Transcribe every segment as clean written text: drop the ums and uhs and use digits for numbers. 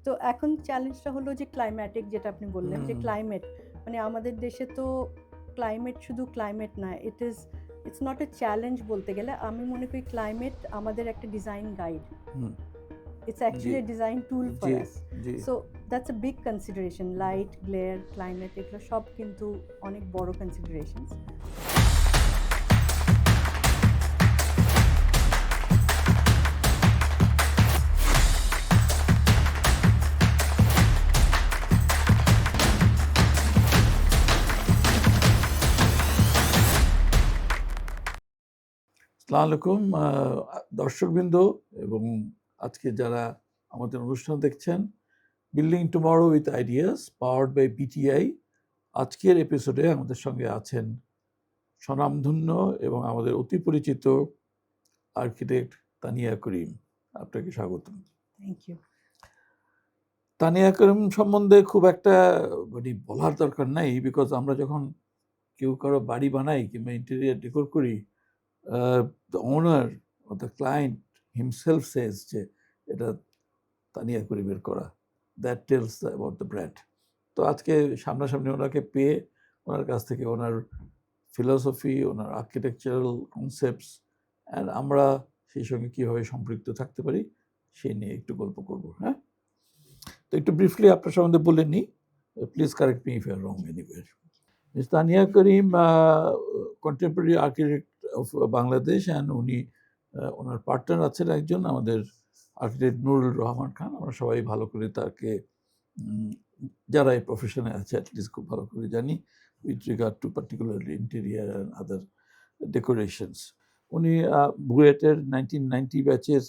তো এখন চ্যালেঞ্জটা হলো যে ক্লাইম্যাটিক, যেটা আপনি বললেন যে ক্লাইমেট, মানে আমাদের দেশে তো ক্লাইমেট শুধু ক্লাইমেট না, ইটস নট এ চ্যালেঞ্জ বলতে গেলে। আমি মনে করি ক্লাইমেট আমাদের একটা design guide, it's G actually a design tool for G us. G So that's a big consideration. Light, glare, climate, এগুলো সব কিন্তু অনেক বড় considerations. আসসালামু আলাইকুম দর্শকবৃন্দ এবং আজকে যারা আমাদের অনুষ্ঠান দেখছেন, building tomorrow with ideas powered by BTI. আজকের এপিসোডে আমাদের সঙ্গে আছেন স্বনামধন্য এবং আমাদের অতি পরিচিত আর্কিটেক্ট তানিয়া করিম। আপনাকে স্বাগতম। Thank you. তানিয়া করিম সম্বন্ধে খুব একটা মানে বলার দরকার নাই, বিকজ আমরা যখন কেউ কারো বাড়ি বানাই কিংবা ইন্টেরিয়ার ডেকোর করি, the owner or the client himself says যে এটা তানিয়া করিমের করা, that tells about the brand. তো আজকে সামনাসামনি ওনাকে পেয়ে ওনার কাছ থেকে ওনার ফিলসফি, ওনার আর্কিটেকচারাল কনসেপ্টস অ্যান্ড আমরা সেই সঙ্গে কীভাবে সম্পৃক্ত থাকতে পারি সেই নিয়ে একটু গল্প করবো। হ্যাঁ, তো একটু ব্রিফলি আপনার সম্বন্ধে বলে নিই, please correct me if you are wrong anywhere. Miss Tania Karim contemporary architect of Bangladesh, and উনি ওনার পার্টনার আছেন একজন আমাদের আর্কিটেক্ট নুরুল রহমান খান। আমরা সবাই ভালো করে তাকে যারা এই প্রফেশনে আছে অ্যাটলিস্ট খুব ভালো করে জানি with regard to particularly interior and other decorations. উনি বুয়েটের 1990 ব্যাচের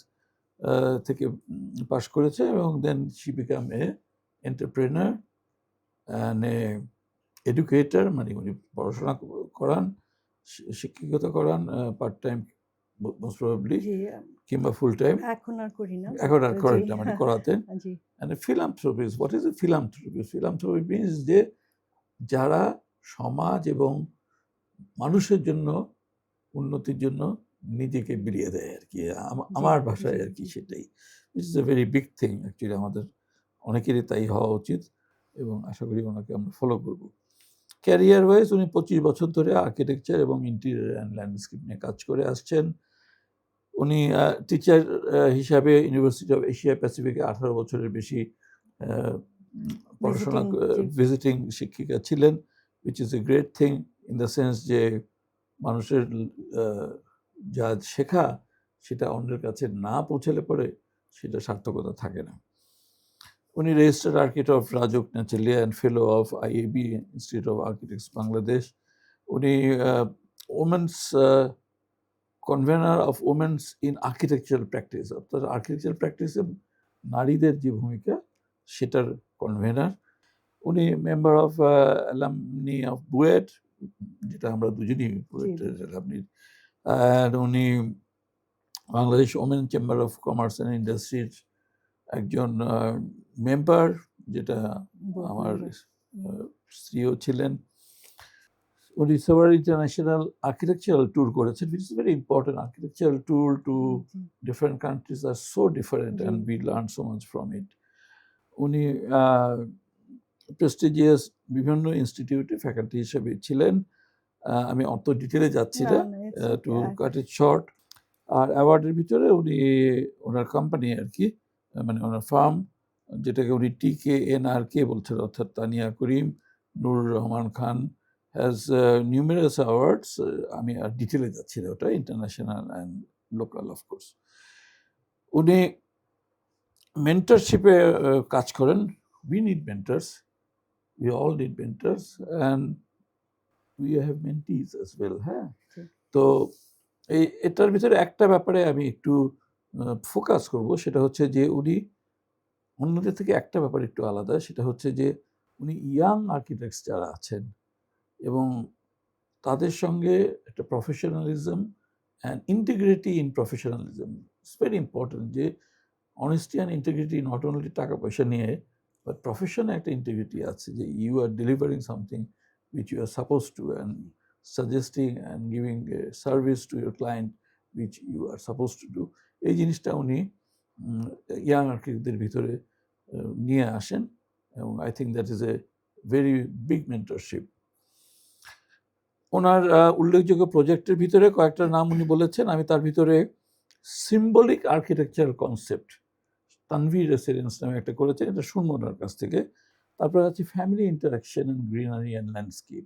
থেকে পাশ করেছে এবং then she became a entrepreneur and a educator, মানে উনি পড়াশোনা করান, শিক্ষকতা করান পার্ট টাইম মোস্ট প্রবাবলি কিংবা ফুল টাইম। এখন আর করি না, এখন আর করেন না, মানে করাতেন। জি। And philanthropist, what is a philanthropist? Philanthropy means যে যারা সমাজ এবং মানুষের জন্য উন্নতির জন্য নিজেকে বিলিয়ে দেয় আর কি, আমার ভাষায় আর কি সেটাই। It is a very big thing actually, আমাদের অনেকেরই তাই হওয়া উচিত এবং আশা করি ওনাকে আমরা ফলো করব। ক্যারিয়ার ওয়াইজ উনি 25 বছর ধরে আর্কিটেকচার এবং ইন্টেরিয়র অ্যান্ড ল্যান্ডস্কেপ নিয়ে কাজ করে আসছেন। উনি টিচার হিসাবে ইউনিভার্সিটি অফ এশিয়া প্যাসিফিকে 18 বছরের বেশি পড়াশোনা ভিজিটিং শিক্ষিকা ছিলেন, which is a great thing in the sense যে মানুষের যা শেখা সেটা অন্যের কাছে না পৌঁছালে পরে সেটা সার্থকতা থাকে না। উনি রেজিস্টার্ড আর্কিটেক্ট অফ রাজুক নেচালিয়া and fellow of IAB institute of architects Bangladesh. উনি women's convener of women's in architectural practice, অর্থাৎ আর্কিটেকচারাল প্র্যাকটিসে নারীদের যে ভূমিকা সেটার কনভেনার। উনি member of alumni of BUET, যেটা আমরা দুজনই বুয়েটের অ্যালামনি। আর উনি Bangladesh women chamber of commerce and ইন্ডাস্ট্রির একজন মেম্বার, যেটা আমার স্ত্রীও ছিলেন। উনি সেভারাল ইন্টারন্যাশনাল আর্কিটেকচারাল ট্যুর করেছেন, which is very important. Architectural tour to different countries are so different and we learn so much from it. উনি প্রেস্টিজিয়াস বিভিন্ন ইনস্টিটিউটে ফ্যাকাল্টি হিসেবে ছিলেন। আমি অত ডিটেলে যাচ্ছি না, টু কাট ইট শর্ট। আর অ্যাওয়ার্ডের ভিতরে উনি ওনার কোম্পানি আর কি, মানে ওনার ফার্ম, যেটাকে উনি TKNRK বলছেন, অর্থাৎ তানিয়া করিম Nurul Rahman Khan, has numerous awards. আমি আর ডিটেলে যাচ্ছি না, ওটা ইন্টারন্যাশনাল অ্যান্ড লোকাল অফকোর্স। উনি মেন্টরশিপে কাজ করেন। We need mentors, we all need mentors and we have mentees as well. হ্যাঁ, তো এটার ভিতরে একটা ব্যাপারে আমি একটু ফোকাস করব, সেটা হচ্ছে যে উনি অন্যদের থেকে একটা ব্যাপার একটু আলাদা, সেটা হচ্ছে যে উনি ইয়াং আর্কিটেক্টস যারা আছেন এবং তাদের সঙ্গে একটা professionalism and integrity in professionalism, it's very important. যে honesty and integrity not only টাকা পয়সা নিয়ে, বাট প্রফেশনে একটা ইন্টিগ্রিটি আছে, যে you are delivering something which you are supposed to, and suggesting and giving a service to your client which you are supposed to do. এই জিনিসটা উনি ইয়াং আর্কিটেক্টদের ভিতরে নিয়ে আসেন, এবং I think that is a very big mentorship. ওনার উল্লেখযোগ্য প্রজেক্টের ভিতরে কয়েকটা নাম উনি বলেছেন, আমি তার ভিতরে symbolic architecture concept Tanvir residence নামে একটা করেছেন, এটা শুনবো ওনার কাছ থেকে। তারপরে আছে family interaction and greenery and landscape,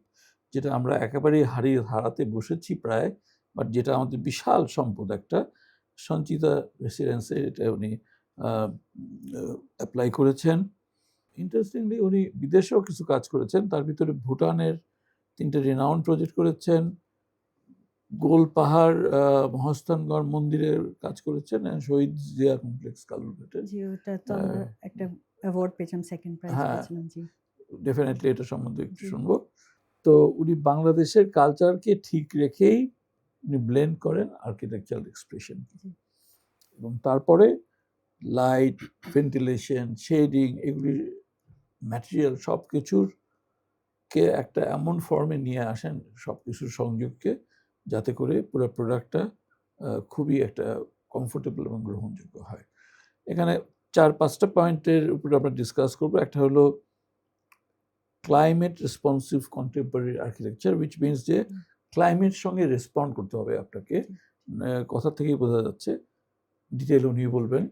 যেটা আমরা একেবারেই হারাতে বসেছি প্রায়, বাট যেটা আমাদের বিশাল সম্পদ একটা। সঞ্চিতা রেসিডেন্সে এটা উনি অ্যাপ্লাই করেছেন। ইন্টারেস্টিংলি উনি বিদেশেও কিছু কাজ করেছেন, তার ভিতরে ভুটানের 3টে রিনাউন্ড প্রজেক্ট করেছেন, গোল পাহাড় মহাস্থানগড় মন্দিরের কাজ করেছেন, শহীদ জিয়া কমপ্লেক্স কালুরঘাটের। জি, ওটা তো আমরা একটা অ্যাওয়ার্ড পেয়েছিলাম, সেকেন্ড প্রাইজ হ্যাঁ, পেয়েছিলাম। জি, ডেফিনেটলি এটা সম্বন্ধে একটু জি। শুনবো। তো উনি বাংলাদেশের কালচারকে ঠিক রেখেই উনি ব্লেন্ড করেন আর্কিটেকচারাল এক্সপ্রেশন, জি। এবং তারপরে লাইট, ভেন্টিলেশন, শেডিং, এগুলি ম্যাটেরিয়াল সব কিছুর কে একটা এমন ফর্মে নিয়ে আসেন, সব কিছুর সংযোগকে, যাতে করে পুরো প্রোডাক্টটা খুবই একটা কমফোর্টেবল এবং গ্রহণযোগ্য হয়। এখানে 4-5টা পয়েন্টের উপরে আমরা ডিসকাস করবো। একটা হলো climate responsive contemporary architecture, which means যে ক্লাইমেট সঙ্গে রেসপন্ড করতে হবে আপনাকে। কথা থেকেই বোঝা যাচ্ছে, ডিটেল উনি বলবেন।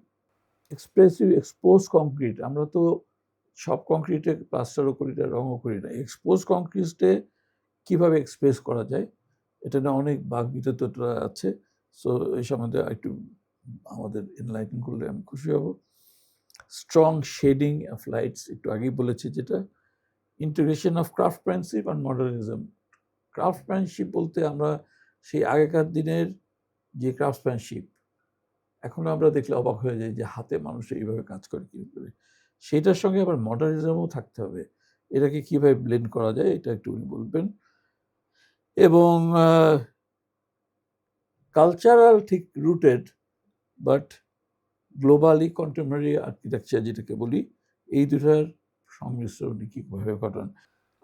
এক্সপোজ কংক্রিট, আমরা তো সব কংক্রিটে প্লাস্টারও করি না, রঙও করি না। এক্সপোজ কংক্রিটে কীভাবে এক্সপ্রেস করা যায়, এটা নিয়ে অনেক বাকবিতণ্ডা আছে। সো এই সম্বন্ধে একটু আমাদের এনলাইটেন করলে আমি খুশি হব। স্ট্রং শেডিং অফ লাইটস, একটু আগেই বলেছি যেটা। Integration of ক্রাফটম্যানশিপ and modernism. ক্রাফটম্যানশিপ বলতে আমরা সেই আগেকার দিনের যে ক্রাফটম্যানশিপ, এখনও আমরা দেখলে অবাক হয়ে যাই যে হাতে মানুষ এইভাবে কাজ করে কী করে, সেইটার সঙ্গে আবার মডার্নিজমও থাকতে হবে। এটাকে কীভাবে ব্লেন্ড করা যায়, এটা একটু উনি বলবেন। এবং কালচারাল ঠিক rooted but globally contemporary architecture যেটাকে বলি, এই দুটার সংমিশ্রণ উনি কীভাবে ঘটান।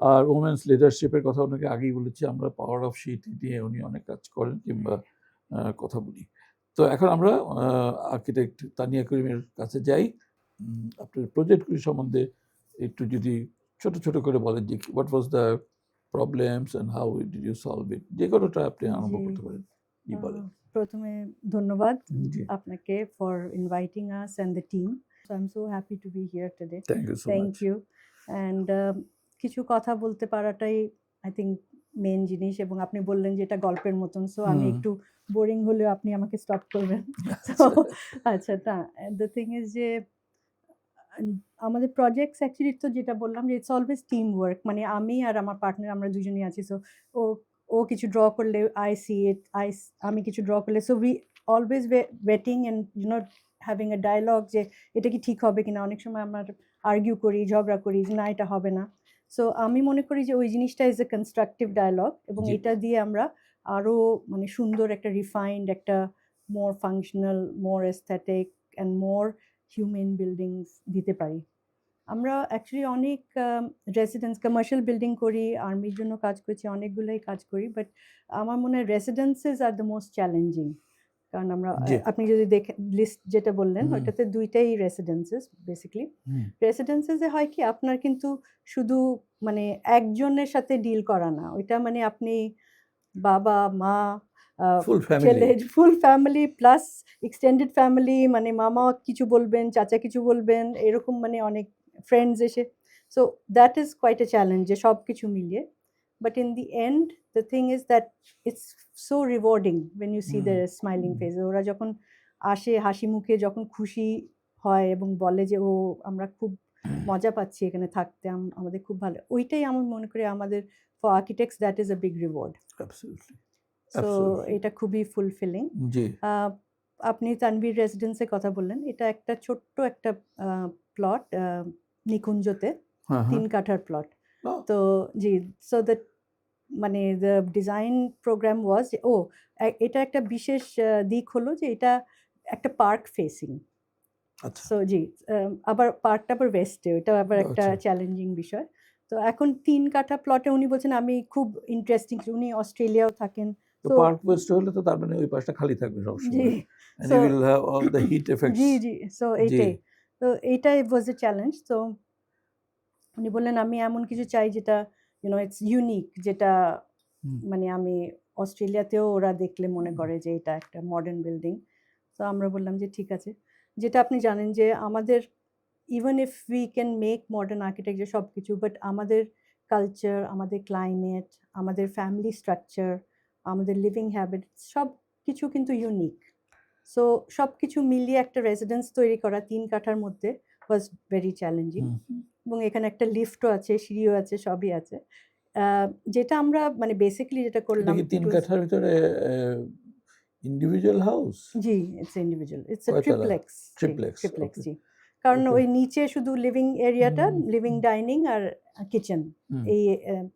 আর ওমেন্স লিডারশিপের কথা ওনাকে আগেই বলেছি, আমরা পাওয়ার অফ শিট নিয়ে উনি অনেক কাজ করেন কিংবা কথা বলি। তো এখন আমরা আর্কিটেক্ট তানিয়া করিমের কাছে যাই। আপনার প্রজেক্টগুলি সম্বন্ধে একটু যদি ছোট ছোট করে বলেন যে what was the problems and how did you solve it, যে কোনোটা আপনি আরম্ভ করতে পারেন। কি বলেন? প্রথমে ধন্যবাদ জি, আপনাকে for inviting us and the team. So I am so happy to be here today. Thank you so thank much. You. And কিছু কথা বলতে পারাটাই আই থিঙ্ক মেন জিনিস, এবং আপনি বললেন যে এটা গল্পের মতন, সো আমি একটু বোরিং হলেও আপনি আমাকে স্টপ করবেন। তো আচ্ছা, না, দ্য থিং ইজ যে আমাদের প্রজেক্টস অ্যাকচুয়ালি তো যেটা বললাম যে ইটস অলওয়েজ টিম ওয়ার্ক, মানে আমি আর আমার পার্টনার আমরা দুজনেই আছি। সো ও ও কিছু ড্র করলে আই সি ইট, আমি কিছু ড্র করলে, so we always waiting and having a dialogue যে এটা কি ঠিক হবে কিনা। অনেক সময় আমরা আর্গিউ করি, ঝগড়া করি যে না এটা হবে না। সো আমি মনে করি যে ওই জিনিসটা ইজ এ কনস্ট্রাকটিভ ডায়ালগ, এবং জি। এটা দিয়ে আমরা আরও মানে সুন্দর একটা রিফাইন্ড, একটা more functional, more aesthetic and more human buildings দিতে পারি। আমরা অ্যাকচুয়ালি অনেক রেসিডেন্স কমার্শিয়াল বিল্ডিং করি, আর্মির জন্য কাজ করছি, অনেকগুলোই কাজ করি, বাট আমার মনে হয় রেসিডেন্সেস আর দ্য মোস্ট চ্যালেঞ্জিং। কারণ আমরা জি। আপনি যদি দেখে লিস্ট যেটা বললেন, হুম। ওইটাতে 2টাই রেসিডেন্সেস বেসিক্যালি। রেসিডেন্সেসে হয় কি, আপনার কিন্তু শুধু মানে একজনের সাথে ডিল করা না, ওইটা মানে আপনি বাবা, মা, ফুল ফ্যামিলি। ছেলে, full family plus extended family, মানে মামা কিছু বলবেন, চাচা কিছু বলবেন, এরকম মানে অনেক ফ্রেন্ডস এসে। So that is quite a challenge যে সব কিছু মিলিয়ে। But in the end the thing is that it's so rewarding when you see the smiling face. ওরা যখন আসে হাসি মুখে, যখন খুশি হয় এবং বলে যে ও আমরা খুব মজা পাচ্ছি এখানে থাকতে, আমাদের খুব ভালো, ওইটাই আমি মনে করি আমাদের for architects that is a big reward. Absolutely. So Absolutely. এটা খুবই ফুলফিলিং। জি। আপনি তানভীর রেসিডেন্সের কথা বললেন, এটা একটা ছোট্ট একটা প্লট নিকুঞ্জতে, হ্যাঁ, 3 হ্যাঁ। কাঠার প্লট। Oh, তো জি, সো দ্যাট মানে দ্য ডিজাইন প্রোগ্রাম ওয়াজ এটা একটা বিশেষ দিক হলো যে এটা একটা পার্ক ফেসিং। আচ্ছা। সো জি, আবার পার্কটা আবার ওয়েস্টে, ওটা আবার একটা আচ্ছা। চ্যালেঞ্জিং বিষয়। তো এখন 3 কাঠা প্লটে উনি বলছেন আমি খুব ইন্টারেস্টিং, উনি অস্ট্রেলিয়াও থাকেন। তো সো পার্ক ওয়েস্ট হলে তো তার মানে ওই পাশটা খালি থাকবে জি, সবসময়। And so you will have all the heat effects. জি, জি, সো জি। এইটাই। তো এইটাই ওয়াজ এ চ্যালেঞ্জ। তো উনি বললেন আমি এমন কিছু চাই যেটা ইটস ইউনিক, যেটা হুম। মানে আমি অস্ট্রেলিয়াতেও ওরা দেখলে মনে করে যে এটা একটা মডার্ন বিল্ডিং। তো আমরা বললাম যে ঠিক আছে। যেটা আপনি জানেন যে আমাদের even if we can make modern architecture সবকিছু, বাট আমাদের কালচার, আমাদের ক্লাইমেট, আমাদের ফ্যামিলি স্ট্রাকচার, আমাদের লিভিং হ্যাবিটস সবকিছু কিন্তু ইউনিক। সো সবকিছু মিলিয়ে একটা রেসিডেন্স তৈরি করা ৩ কাঠার মধ্যে ওয়াজ ভেরি চ্যালেঞ্জিং। হুম। এবং এখানে একটা লিফটও আছে, সিঁড়িও আছে, সবই আছে। যেটা আমরা মানে বেসিক্যালি যেটা এটা করলাম, কি ৩ it was কাঠার ভিতরে ইন্ডিভিজুয়াল হাউস? জি, ইটস ইন্ডিভিজুয়াল। ইটস আ কয়তলা? ট্রিপ্লেক্স। জি, ট্রিপ্লেক্স। ট্রিপ্লেক্স ওকে, জি। কারণ ওকে। ওই নিচে শুধু লিভিং এরিয়াটা, হুম, লিভিং ডাইনিং আর কিচেন, হুম, এই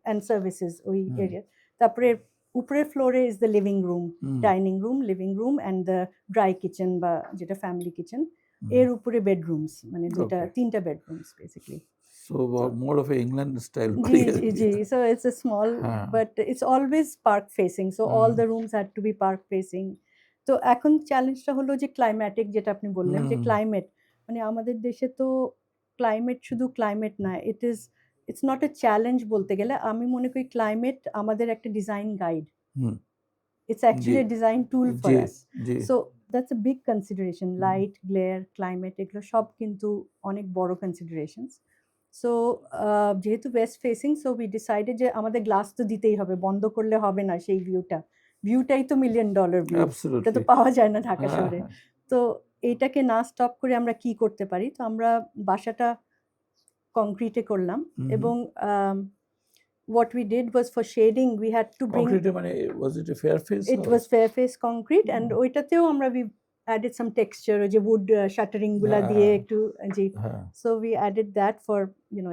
অ্যান্ড সার্ভিসেস ওই হুম, এরিয়া। তারপরে উপরের ফ্লোরে is the living room, hmm, dining room, living room and the dry kitchen বা যেটা ফ্যামিলি কিচেন। হুম। এর উপরে বেডরুমস, মানে ওকে। ৩টা bedrooms basically. So more of a England style জি, বাড়ি জি, আরকি। জি। So it's a small, হ্যাঁ। but it's always park facing. So all hmm, the rooms had to be park facing. তো এখন চ্যালেঞ্জটা হলো যে ক্লাইম্যাটিক, যেটা আপনি বললেন যে হুম, ক্লাইমেট, মানে আমাদের দেশে তো ক্লাইমেট শুধু ক্লাইমেট নয়, ইটস নট এ চ্যালেঞ্জ বলতে গেলে। আমি মনে করি ক্লাইমেট আমাদের একটা design guide. Hmm. It's G, actually a design tool for G, us. G. So that's a big consideration. Hmm. Light, glare, climate এগুলো সব কিন্তু অনেক বড় considerations. So যেহেতু West facing, so we decided যে আমাদের গ্লাস তো দিতেই হবে, বন্ধ করলে হবে না সেই ভিউটা। ভিউটাই তো $1 মিলিয়ন ভিউ। এটা তো অ্যাবসোলিউটলি। পাওয়া যায় না ঢাকা হ্যাঁ, শহরে। হ্যাঁ। তো এইটাকে না স্টপ করে আমরা কি করতে পারি? তো আমরা বাসাটা কংক্রিটে করলাম হুম, হুম। এবং what we did was for shading we had to bring কংক্রিটে মানে was it a fair face it house? was Fairface concrete and হুম। ওইটাতেও আমরা we added some texture, ওই যে wood shuttering গুলা হ্যাঁ, দিয়ে হ্যাঁ, একটু জি। হ্যাঁ। So we added that for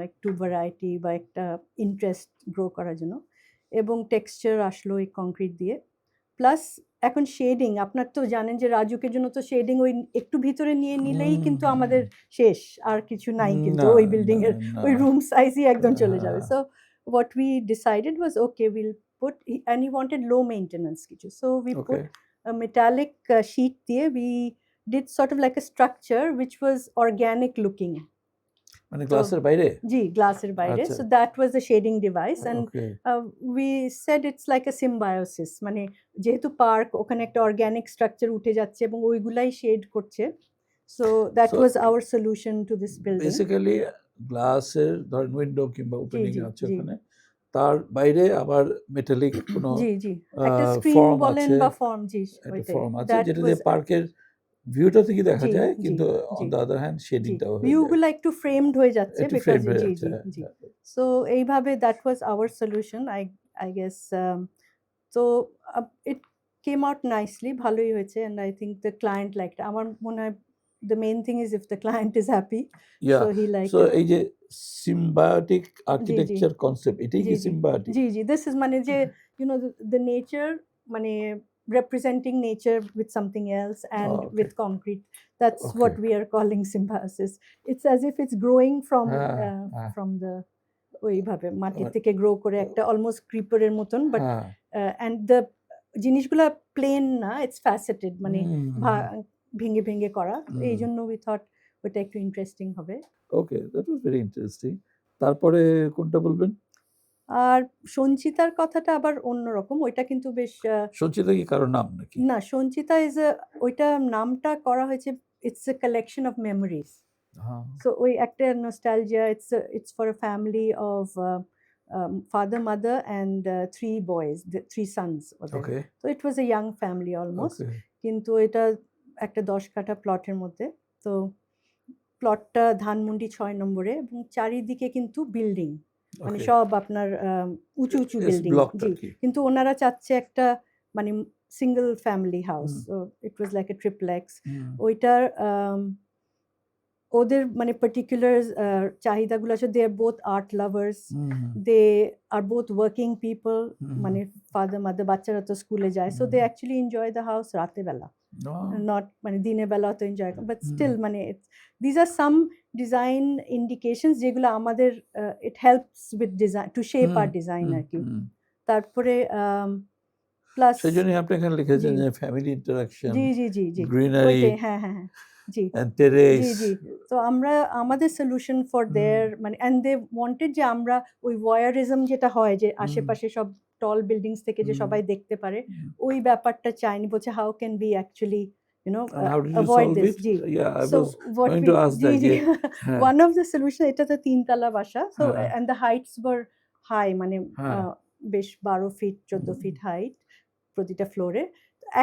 একটু variety বা একটা interest grow করার জন্য, এবং texture আসলো এই কংক্রিট দিয়ে। প্লাস এখন শেডিং, আপনার তো জানেন যে রাজুকের জন্য তো শেডিং ওই একটু ভিতরে নিয়ে নিলেই কিন্তু আমাদের শেষ, আর কিছু নাই কিন্তু না, ওই বিল্ডিং না, এর না। ওই রুম সাইজই একদম চলে যাবে। হ্যাঁ, so what we decided was okay, we'll put, and he wanted low maintenance কিছু, so we okay. put a metallic sheet দিয়ে we did sort of like a structure which was organic looking. মানে So গ্লাসের বাইরে? জি, গ্লাসের বাইরে। আচ্ছা। So that was the shading device and okay. we said it's like a symbiosis, মানে যেহেতু park, ওখানে একটা অর্গানিক স্ট্রাকচার উঠে যাচ্ছে এবং ওইগুলাই শেড করছে। So that so was our solution to this building. Basically গ্লাসের ধরেন উইন্ডো কিংবা জি, ওপেনিং জি, আছে জি। ওখানে। তার বাইরে আবার মেটালিক কোনো জি, জি। একটা স্ক্রিন ফর্ম বলেন আছে, বা ফর্ম, জি, একটা ওইটাই। ফর্ম আছে That যেটা was দিয়ে পার্কের ভিউটা ঠিকই দেখা জি, যায় জি, কিন্তু অন জি, দ্য আদার হ্যান্ড জি। শেডিংটাও হয়ে ভিউ যায়। গুলা একটু ফ্রেমড হয়ে যাচ্ছে একটু বিকজ ফ্রেম হয়ে জি, যাচ্ছে। জি, হ্যাঁ, জি। হ্যাঁ। সো এইভাবে that was our solution. I guess so it came out nicely, ভালোই হয়েছে and I think the client liked it. আমার মনে হয় the main thing is if the client is happy, yeah so he so liked it. এই যে symbiotic জি, জি, architecture concept এটাই জি, কি জি, সিম্বায়োটিক? জি, জি। This is মানে যে the nature, মানে representing nature with something else and okay, with concrete. That's okay. what we are calling symbiosis. It's as if it's growing হ্যাঁ, হ্যাঁ, from the ওইভাবে মাটির আ থেকে গ্রো করে একটা অলমোস্ট ক্রিপারের মতন, বাট হ্যাঁ। and the জিনিসগুলা প্লেন না, it's faceted, মানে হুম, হুম, ভেঙে ভেঙে করা। হুম। এই জন্য we thought ওটা একটু ইন্টারেস্টিং হবে। ওকে, দ্যাট ওয়াজ ভেরি ইন্টারেস্টিং। তারপরে কোনটা বলবেন? আর সঞ্চিতার কথাটা আবার অন্যরকম। ওইটা কিন্তু বেশ সঞ্চিতা কি কারো নাম নাকি? না, সঞ্চিতা ওইটা নামটা করা হয়েছে, it's a collection of memories. হ্যাঁ। সো ওই একটা nostalgia, it's for a family of father, mother and 3 boys, 3 sons ওদের। ওকে, তো ইট ওয়াজ এ ইয়াং ফ্যামিলি অলমোস্ট। ওকে। কিন্তু এটা একটা 10 কাঠা প্লটের মধ্যে। তো প্লটটা ধানমন্ডি 6 নম্বরে এবং চারিদিকে কিন্তু বিল্ডিং, মানে ওকে। সব আপনার উঁচু, উঁচু বিল্ডিং। ব্লকড জি, আরকি। কিন্তু ওনারা চাচ্ছে একটা মানে single family house. Hmm, so it was like a triplex. Hmm, ওইটার ওদের মানে পার্টিকুলার চাহিদাগুলো আছে, they are both art lovers, hmm, they are both working people, hmm, মানে ফাদার মাদার, বাচ্চারা তো স্কুলে যায়, so they hmm. Actually enjoy the house রাতের বেলা, ও, নট মানে দিনের বেলা তো এনজয়, বাট হুম, স্টিল মানে these are some design indications যেগুলো আমাদের it helps with design to shape hmm, আর ডিজাইন হুম, আর কি। হুম। তারপরে প্লাস সেজন্যই আপনি এখানে লিখেছেন জি, যে ফ্যামিলি ইন্টারেকশন, জি, জি, জি, জি, গ্রিনারি, ওইটাই, হ্যাঁ, হ্যাঁ, হ্যাঁ। জি and জি terrace. জি তো আমরা আমাদের সলিউশন ফর হুম, দেয়ার মানে অ্যান্ড দে ওয়ান্টেড যে আমরা ওই ওয়ারিজম যেটা হয় যে হুম, আশেপাশে সব টল বিল্ডিংস থেকে যে হুম, সবাই দেখতে পারে হুম। ওই ব্যাপারটা চাইনি বলছে how can be actually And how did you avoid solve this it? G Yeah, I so was what going we to ask G that জি যে হ্যাঁ, ওয়ান অফ দ্য সলিউশন এটা তো 3 তলা বাসা সো হ্যাঁ, and the heights were high মানে হ্যাঁ, বেশ 12 ফিট 14 হুম, ফিট হাইট প্রতিটা ফ্লোরে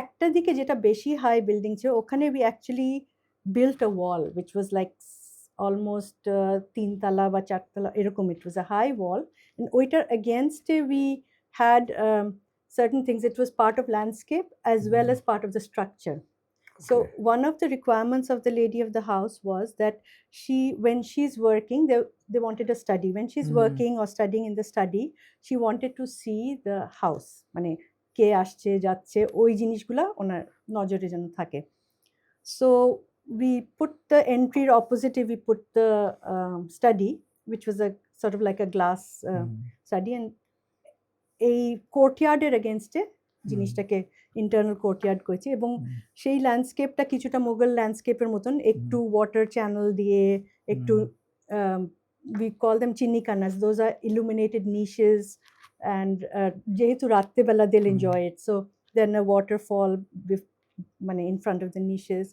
একটা দিকে যেটা বেশি হাই বিল্ডিং ছিল ওখানে we actually built a wall which was like almost 3 তলা বা 4 তলা এরকম it was a high wall and ওইটার against we had certain things it was part of landscape as well as part of the structure so okay. one of the requirements of the lady of the house was that she when she's working they wanted a study when she's hmm, working or studying in the study she wanted to see the house মানে কে আসছে যাচ্ছে ওই জিনিসগুলা ওনার নজরে যেন থাকে so we put the entry opposite we put the study which was a sort of like a glass hmm, study and এই কোর্টইয়ার্ডের এগেনস্টে হুম, জিনিসটাকে ইন্টারনাল কোর্টইয়ার্ড করেছি এবং হুম, সেই ল্যান্ডস্কেপটা কিছুটা মোগল ল্যান্ডস্কেপের মতন একটু ওয়াটার চ্যানেল দিয়ে একটু we call them chinikanas those are illuminated niches and যেহেতু রাত্রেবেলা they'll hmm, enjoy it so then a waterfall মানে in front of the niches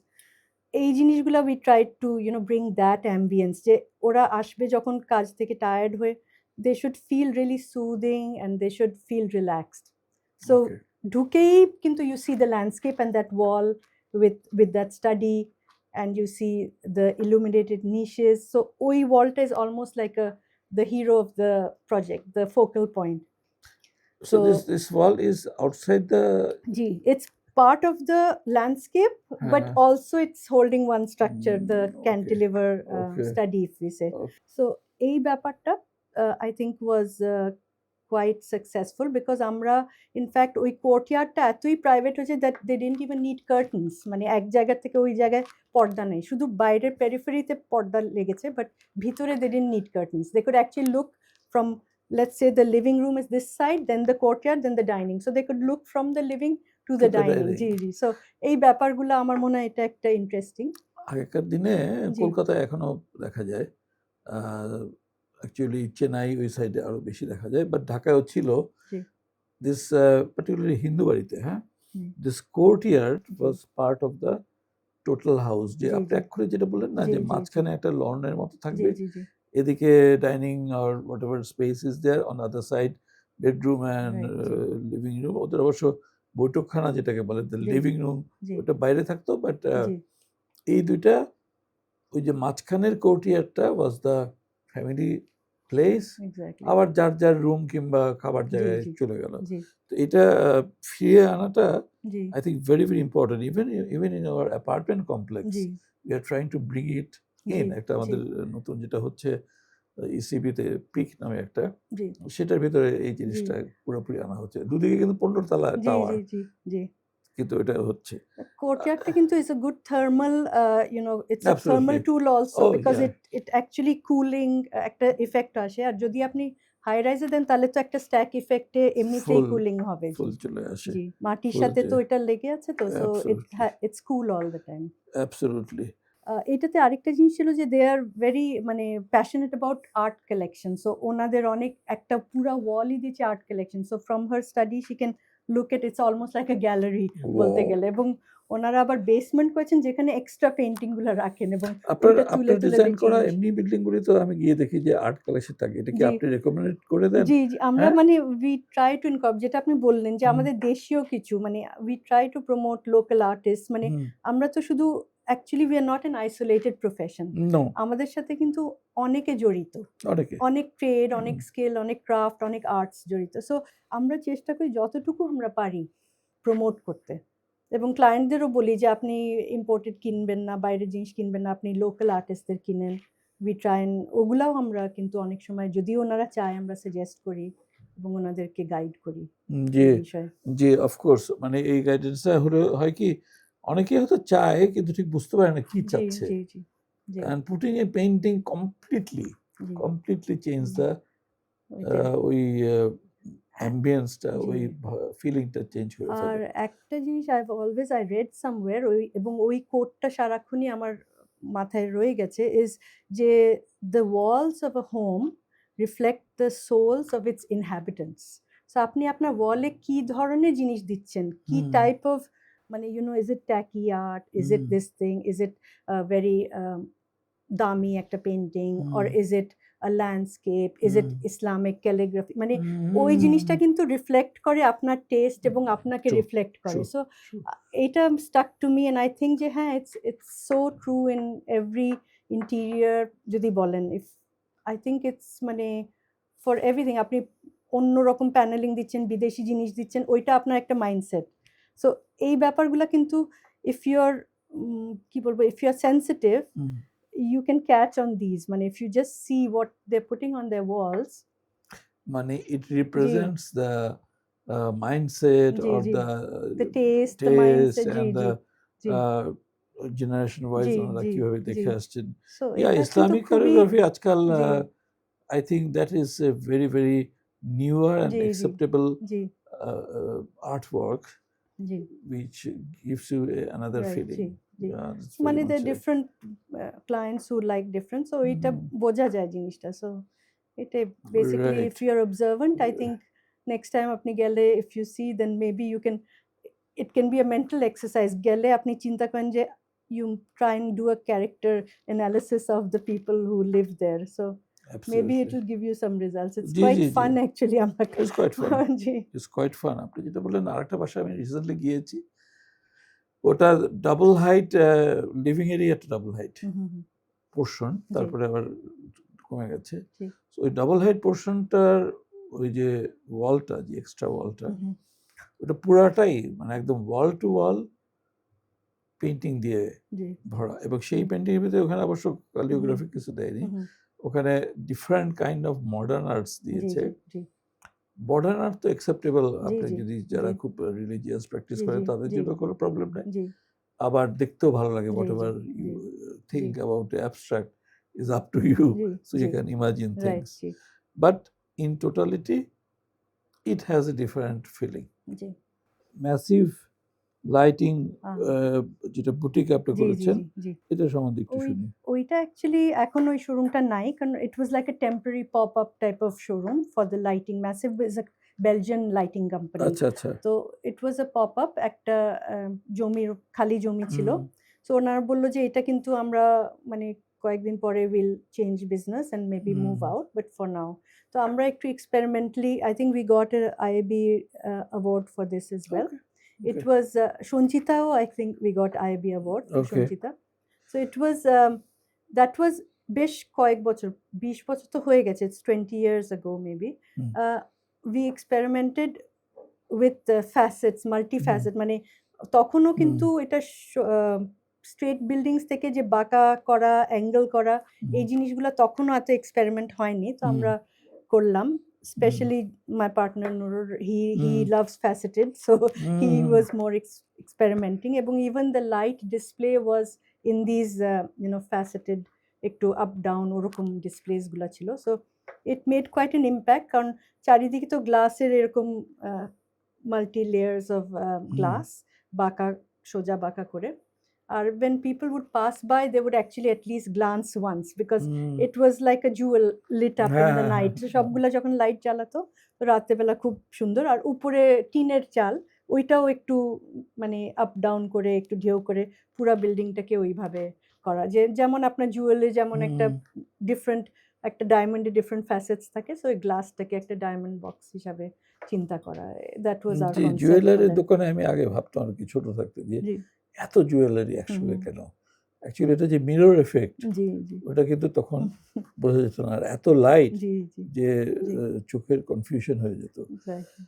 এই জিনিসগুলা we tried to bring that ambience যে ওরা আসবে যখন কাজ থেকে টায়ার্ড হয়ে they should feel really soothing and they should feel relaxed so okay. ঢুকেই কিন্তু you see the landscape and that wall with that study and you see the illuminated niches so ওই wallটা is almost like the hero of the project the focal point So so this wall is outside the Ji, it's part of the landscape, but হ্যাঁ, also it's holding one structure, the okay, cantilever okay, study, if we say. okay. So, এই ব্যাপারটা I think was quite successful because আমরা in fact ওই কোর্টইয়ার্ডটা এতই private হয়েছে that they didn't even need curtains মানে এক জায়গা থেকে ওই জায়গায় পর্দা নেই শুধু বাইরের পেরিফেরিতে পর্দা লেগেছে but ভিতরে they didn't need curtains they could actually look from let's say the living room is this side then the courtyard then the dining so they could look from the living to To the the dining dining. জি জি so এই ব্যাপারগুলো আমার মনে হয় এটা একটা interesting আগেকার দিনে জি কলকাতায় এখনো দেখা যায় অ্যাকচুয়ালি চেন্নাই ওই সাইডে আরো বেশি দেখা যায় বাট ঢাকায়ও ছিল জি দিস পার্টিকুলারলি হিন্দু বাড়িতে হ্যাঁ হুম, দিস কোর্টইয়ার্ড জি was part of the total house যে জি আপনি জি এক্ষুনি যেটা বললেন না জি যে জি জি মাঝখানে একটা লনের মতো জি থাকবে জি জি এদিকে ডাইনিং আর whatever space is there on other side bedroom and right জি লিভিং রুম ওদের অবশ্য বৈঠকখানা যেটাকে বলে জি লিভিং রুম জি ওটা বাইরে থাকতো বাট জি এই দুইটা ওই যে মাঝখানের কোর্টইয়ার্ডটা was the family place exactly আবার যার যার রুম কিংবা খাবার জি জায়গায় জি চলে গেল জি তো এটা ফিরিয়ে আনাটা জি I think very, very important. Even in our apartment complex, G we are trying to bring it G in. একটা জি আমাদের নতুন যেটা হচ্ছে ইসিবিতে পিক নামে একটা জি সেটার ভেতরে এই জি জিনিসটা পুরোপুরি আনা হচ্ছে দুদিকে কিন্তু 15 তলা জি টাওয়ার জি জি জি কিন্তু এটা হচ্ছে কোর্টইয়ার্ডটা কিন্তু is a good thermal it's a thermal absolutely. tool also Oh because yeah, it actually cooling একটা ইফেক্ট আসে আর যদি আপনি হাই রাইজে দেন তাহলে তো একটা স্ট্যাক ইফেক্টে এমনিতেই full কুলিং হবে জি full চলে আসে জি মাটির full সাথে তো এটা লেগে আছে তো so absolutely, it's cool all the time absolutely. এটাতে আরেকটা জিনিস ছিল যে দে আর ভেরি মানে passionate about art collection so ওনাদের অনেক একটা পুরা ওয়ালই দিয়েছে art collection so from her study she can look at it's almost like a gallery বলতে Wow. গেলে এবং ওনারা আবার বেসমেন্ট করেছেন যেখানে এক্সট্রা পেন্টিং গুলো রাখেন এবং আপনার ওইটা তুলে আপনার তুলে ডিজাইন দেখি করা এমনি বিল্ডিং গুলি তো আমি গিয়ে দেখি যে আর্ট কালেকশন থাকে এটা কি জি আপনি রেকমেন্ড করে দেন জি জি আমরা হ্যাঁ মানে উই ট্রাই টু ইনকর্প যেটা আপনি বললেন যে হুম আমাদের দেশীয় কিছু মানে we try to promote local artist মানে হুম আমরা তো শুধু actually we are not an isolated profession no আমাদের সাথে কিন্তু অনেকে জড়িত অনেকে অনেক ট্রেড অনেক হুম, স্কিল অনেক ক্রাফট অনেক আর্টস জড়িত সো আমরা চেষ্টা করি যতটুকু আমরা পারি প্রমোট করতে এবং ক্লায়েন্টদেরও বলি যে আপনি ইম্পোর্টেড কিনবেন না বাইরের জিনিস কিনবেন না আপনি লোকাল আর্টিস্টদের কিনেন উই ট্রাই ওগুলাও আমরা কিন্তু অনেক সময় যদি ওনারা চায় আমরা সাজেস্ট করি এবং ওনাদেরকে গাইড করি যে এই বিষয়ে যে অফকোর্স মানে এই গাইডেন্সটা হলে হয় কি অনেকে হয়তো চায় কিন্তু ঠিক বুঝতে পারে না কি জি চাচ্ছে জি জি জি and putting a painting completely G completely change the ওইটাই ওই অ্যাম্বিয়েন্সটা জি। ওই ফিলিংটা চেঞ্জ করে আর ফেলে। একটা জিনিস আই রেড সামওয়্যার এবং ওই কোটটা সারাক্ষণই আমার মাথায় রয়ে গেছে যে the walls of a home reflect the souls of its inhabitants. So আপনি আপনার ওয়ালে কি ধরনের জিনিস দিচ্ছেন, কি হুম, টাইপ অফ মানে is it tacky art, is it hmm, this thing, is it very দামি একটা painting, hmm, or is it a landscape, is it hmm, Islamic calligraphy, মানে ওই জিনিসটা হুম, কিন্তু রিফ্লেক্ট করে আপনার টেস্ট এবং আপনাকে ট্রু, রিফ্লেক্ট করে। True, so true. এটা stuck to me and I think যে হ্যাঁ, it's so true in every interior যদি বলেন। ইফ আই থিঙ্ক ইটস মানে ফর এভরিথিং আপনি অন্যরকম প্যানেলিং দিচ্ছেন, বিদেশি জিনিস দিচ্ছেন, ওইটা আপনার একটা মাইন্ডসেট। সো এই ব্যাপারগুলো কিন্তু ইফ ইউ আর কি বলবো, if you are sensitive hmm, you can catch on these. মানে if you just see what they're putting on their walls. মানে it G, represents the mindset G, or G. the The taste, the taste mindset, G, and G, the G, uh, generation wise জি, ওনারা জি, কিভাবে জি। দেখে আসছেন। So Yeah, এটা কিন্তু Islamic খুবই choreography আজকাল জি, I think that is a very, very newer and G, G, acceptable G, artwork G, which gives you another right, G, feeling. G. Yeah, that's very মানে much the right. different clients who like different. So এটা Mm, বোঝা যায় জিনিসটা। So এটাই basically if right. you are observant, I think next time আপনি গেলে if you see then maybe you can, it can be a mental exercise. গেলে আপনি চিন্তা করেন যে you try and do a character analysis of the people who live there. So maybe it Absolutely. will give you some results. It's G, quite G, G. fun actually. আমরা It's quite fun. G, It's quite fun. আপনি যেটা বললেন আরেকটা বাসায় আমি recently গিয়েছি। ওটা double height living এরিয়াটা ডাবল হাইট হুম, হুম, হুম, পোরশন জি, তারপরে আবার কমে গেছে। জি, So ওই ডাবল হাইট পোরশনটার ওই যে ওয়ালটা যে এক্সট্রা ওয়ালটা হুম, হুম, ওটা পুরাটাই মানে একদম ওয়াল টু ওয়াল পেইন্টিং দিয়ে জি, ভরা এবং সেই হুম, পেইন্টিং এর ভিতরে ওখানে অবশ্য হুম, ক্যালিওগ্রাফি কিছু দেয়নি। হুম, হুম, ওখানে different kind of modern arts জি, দিয়েছে। জি, জি, মডার্ন আর্ট তো অ্যাকসেপ্টেবল জি, আপনি জি, যদি জি, যারা খুব রিলিজিয়াস প্র্যাকটিস জি, করে জি, তাদের জি, জন্য কোনো প্রবলেম নেই। জি, আবার দেখতেও ভালো লাগে জি, হোয়াট জি, এভার ইউ জি, জি, think about abstract is up to you জি, সো ইউ জি, ক্যান ইমাজিন রাইট, থিংস জি, but in totality it has a different feeling জি, ম্যাসিভ লাইটিং আহ, যেটা বুটিক আপনি জি, জি, করেছেন জি, জি। এটা সম্বন্ধে একটু ওই শুনি। ওইটা অ্যাকচুয়ালি এখন ওই শোরুমটা নাই, কারণ it was like a temporary pop up type of showroom for the lighting. Massive is a Belgian lighting company. আচ্ছা, আচ্ছা। তো ইট ওয়াজ আ পপ আপ, একটা জমির খালি জমি ছিল। হুম, সো ওনারা বললো যে এটা কিন্তু আমরা মানে কয়েকদিন পরে will change business and maybe hmm. Move out, but for now তো আমরা একটু experimentally I think we got a IAB award for this is well. Okay, It okay, was Sanchitao, I think we got IAB award for okay. Sanchita. So it was that was বেশ কয়েক বছর, 20 বছর তো হয়ে গেছে, it's 20 years ago maybe. Hmm, We experimented with facets, hmm, multi-facet, মানে তখনও হুম, কিন্তু এটা স্ট্রেট বিল্ডিংস থেকে যে বাঁকা করা, অ্যাঙ্গেল করা, হুম, এই জিনিসগুলো তখনও এত এক্সপেরিমেন্ট হয়নি। তো হুম, আমরা করলাম। হুম, Especially my partner Nurur, he hmm, loves faceted, so he hmm, was more experimenting. এবং even the light display was in these faceted, একটু আপ ডাউন ওরকম ডিসপ্লেস গুলা ছিল। So it made quite an impact, কারণ চারিদিকে তো গ্লাসের এরকম multi layers of hmm, glass, বাঁকা সোজা বাঁকা করে। আর when people would pass by they would actually at least glance once because hmm. it was like a jewel lit up in হ্যাঁ, the হ্যাঁ, হ্যাঁ, night. তো সবগুলা যখন লাইট জ্বালাতো তো রাত্রেবেলা খুব সুন্দর। আর উপরে টিনের চাল, ওইটাও একটু মানে আপ ডাউন করে একটু ঢেউ করে পুরা বিল্ডিংটাকে ওইভাবে করা, যে যেমন আপনার জুয়েলে যেমন একটা হুম, ডিফারেন্ট, একটা ডায়মন্ডে ডিফারেন্ট ফ্যাসেটস থাকে, সো ওই গ্লাসটাকে একটা ডায়মন্ড বক্স হিসাবে চিন্তা করা। দ্যাট ওয়াজ আওয়ার জি, কনসেপ্ট ফর জুয়েলারির দ্যাট। দোকানে আমি আগে ভাবতাম আরকি ছোট থাকতে যে জি, এত জুয়েলারি হুম, একসঙ্গে হুম, কেন? অ্যাকচুয়ালি এটা যে মিরর এফেক্ট জি, জি, ওটা কিন্তু তখন বোঝা যেত না। আর এত লাইট জি, জি, যে জি, চোখের কনফিউশন হয়ে যেত। এক্স্যাক্টলি।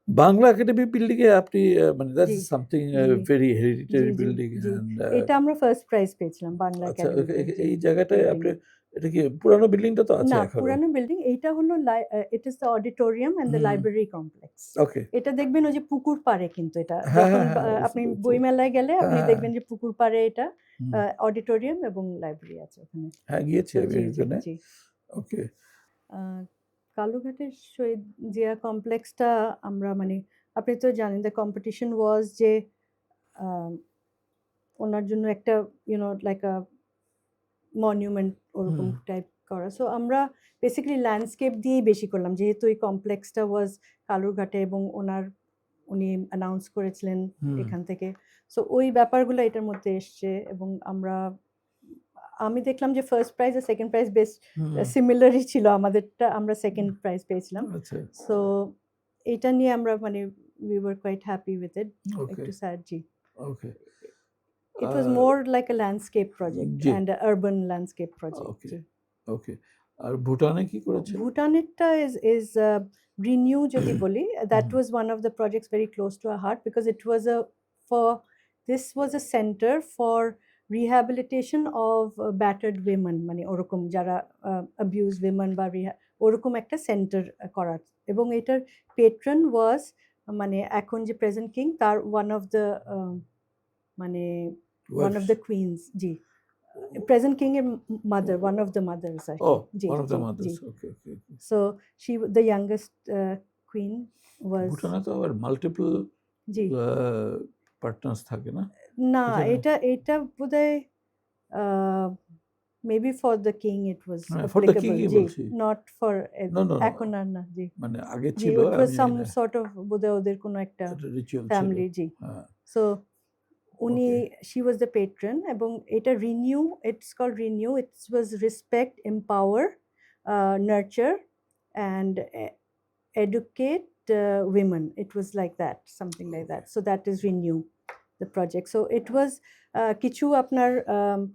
বাংলা একাডেমি বিল্ডিং এ আপনি মানে that's G, something G, very G, hereditary G, building G. And এটা আমরা ফার্স্ট প্রাইজ পেয়েছিলাম বাংলা আচ্ছা একাডেমিতে। জি, এই জায়গাটায় বিল্ডিং আপনি এ। এটা কি পুরানো বিল্ডিংটা তো আছে না, এখনো? পুরানো বিল্ডিং। এইটা হলো it is the auditorium and the hmm, library complex. Okay. এটা দেখবেন ওই যে পুকুর পাড়ে, কিন্তু এটা হ্যাঁ, যখন হ্যাঁ, হ্যাঁ, বুঝতে আপনি পেরেছি। বইমেলায় গেলে হ্যাঁ, আপনি হ্যাঁ, দেখবেন যে পুকুর পাড়ে এটা হুম। অডিটোরিয়াম এবং লাইব্রেরি আছে ওখানে। হ্যাঁ, গিয়েছি তো আমি জি, জি, ওখানে। জি। ওকে। আহ, কালুঘাটের শহীদ জিয়া কমপ্লেক্সটা আমরা মানে আপনি তো জানেন দ্য কম্পিটিশন ওয়াজ যে আহ, ওনার জন্য একটা লাইক আ মনিউমেন্ট ওরকম হুম টাইপ করা। সো আমরা বেসিক্যালি ল্যান্ডস্কেপ দিয়েই বেশি করলাম যেহেতু এই কমপ্লেক্সটা ওয়াজ কালুরঘাটে এবং উনি অ্যানাউন্স করেছিলেন হুম এখান থেকে। সো ওই ব্যাপারগুলো এটার মধ্যে এসছে এবং আমি দেখলাম যে ফার্স্ট প্রাইজ আর সেকেন্ড প্রাইজ বেশ হুম সিমিলারই ছিল আমাদেরটা, আমরা সেকেন্ড প্রাইজ পেয়েছিলাম। আচ্ছা সো এটা নিয়ে আমরা মানে we were quite happy with it. Okay একটু স্যাড জি। Okay It was more like a landscape project জি and an urban landscape project. Okay জি। ওকে আর ভুটানে কি করেছেন ভুটানেরটা is renew যদি বলি, that hmm was one of the projects very close to our heart because this was a center for rehabilitation of battered women, মানে ওরকম যারা abused women বা ওরকম একটা সেন্টার করার, এবং এটার পেট্রন ওয়াজ মানে এখন যে প্রেজেন্ট কিং তার মানে one of wife the queens জি, প্রেজেন্ট কিং এর mother, one of the mothers আর ও কি জি ওয়ান অফ দ্য জি জি। Mothers okay okay So the youngest queen was ভুটানে তো আবার মাল্টিপল জি পার্টনার্স থাকে না না এখানে এটা বোধহয় মেবি ফর দ্য কিং ইট ওয়াজ হ্যাঁ ফর দ্য কিং অ্যাপ্লিকেবল ই জি, বলছি নট ফর নো নো এখন আর না জি মানে আগে জি, ছিল ইট ওয়াজ আমি সাম জানি না সর্ট অফ বোধহয় ওদের কোনো একটা একটা রিচুয়াল ছিল ফ্যামিলি জি। হ্যাঁ সো উনি okay she was the patron এবং এটা renew, it's called renew, it's was respect, empower, nurture and educate women. It was like that, something like that. So that is renew the project. So it was কিছু আপনার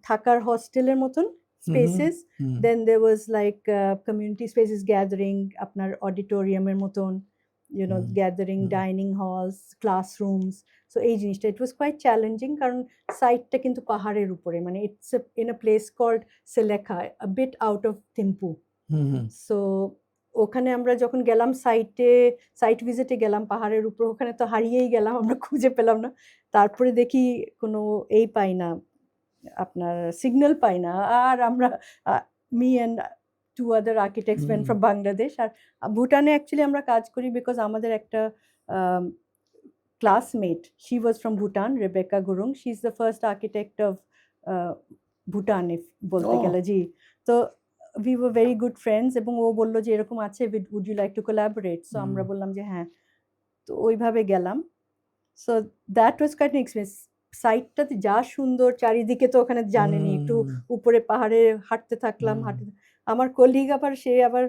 থাকার হস্টেলের মতন spaces. Hmm Then there was like community spaces, gathering, আপনার অডিটোরিয়ামের মতন, হুম gathering, হুম dining halls, classrooms. So এই জিনিসটা it was quite challenging কারণ সাইটটা কিন্তু পাহাড়ের উপরে, মানে it's in a place called Selekha, a bit out of Thimphu. Hmm hmm so ওখানে আমরা যখন গেলাম সাইট ভিজিটে গেলাম পাহাড়ের উপর, ওখানে তো হারিয়েই গেলাম, আমরা খুঁজে পেলাম না। তারপরে দেখি কোনো পাই না, আপনার সিগন্যাল পাই না। আর আমরা me and two other architects went from Bangladesh. আর ভুটানে অ্যাকচুয়ালি আমরা কাজ করি বিকজ আমাদের একটা classmate, she was from Bhutan, Rebecca Gurung, she is the first architect of Bhutan বলতে ও গেলে জি। তো we were very good friends এবং ও বলল যে এরকম আছে, would you like to collaborate? So আমরা বললাম যে হ্যাঁ, তো ওইভাবে গেলাম। So that was quite an experience. সাইটটাতে যা সুন্দর, চারিদিকে তো ওখানে জানেনই, একটু উপরে পাহাড়ে হাঁটতে থাকলাম, আমার কলিগ সে আবার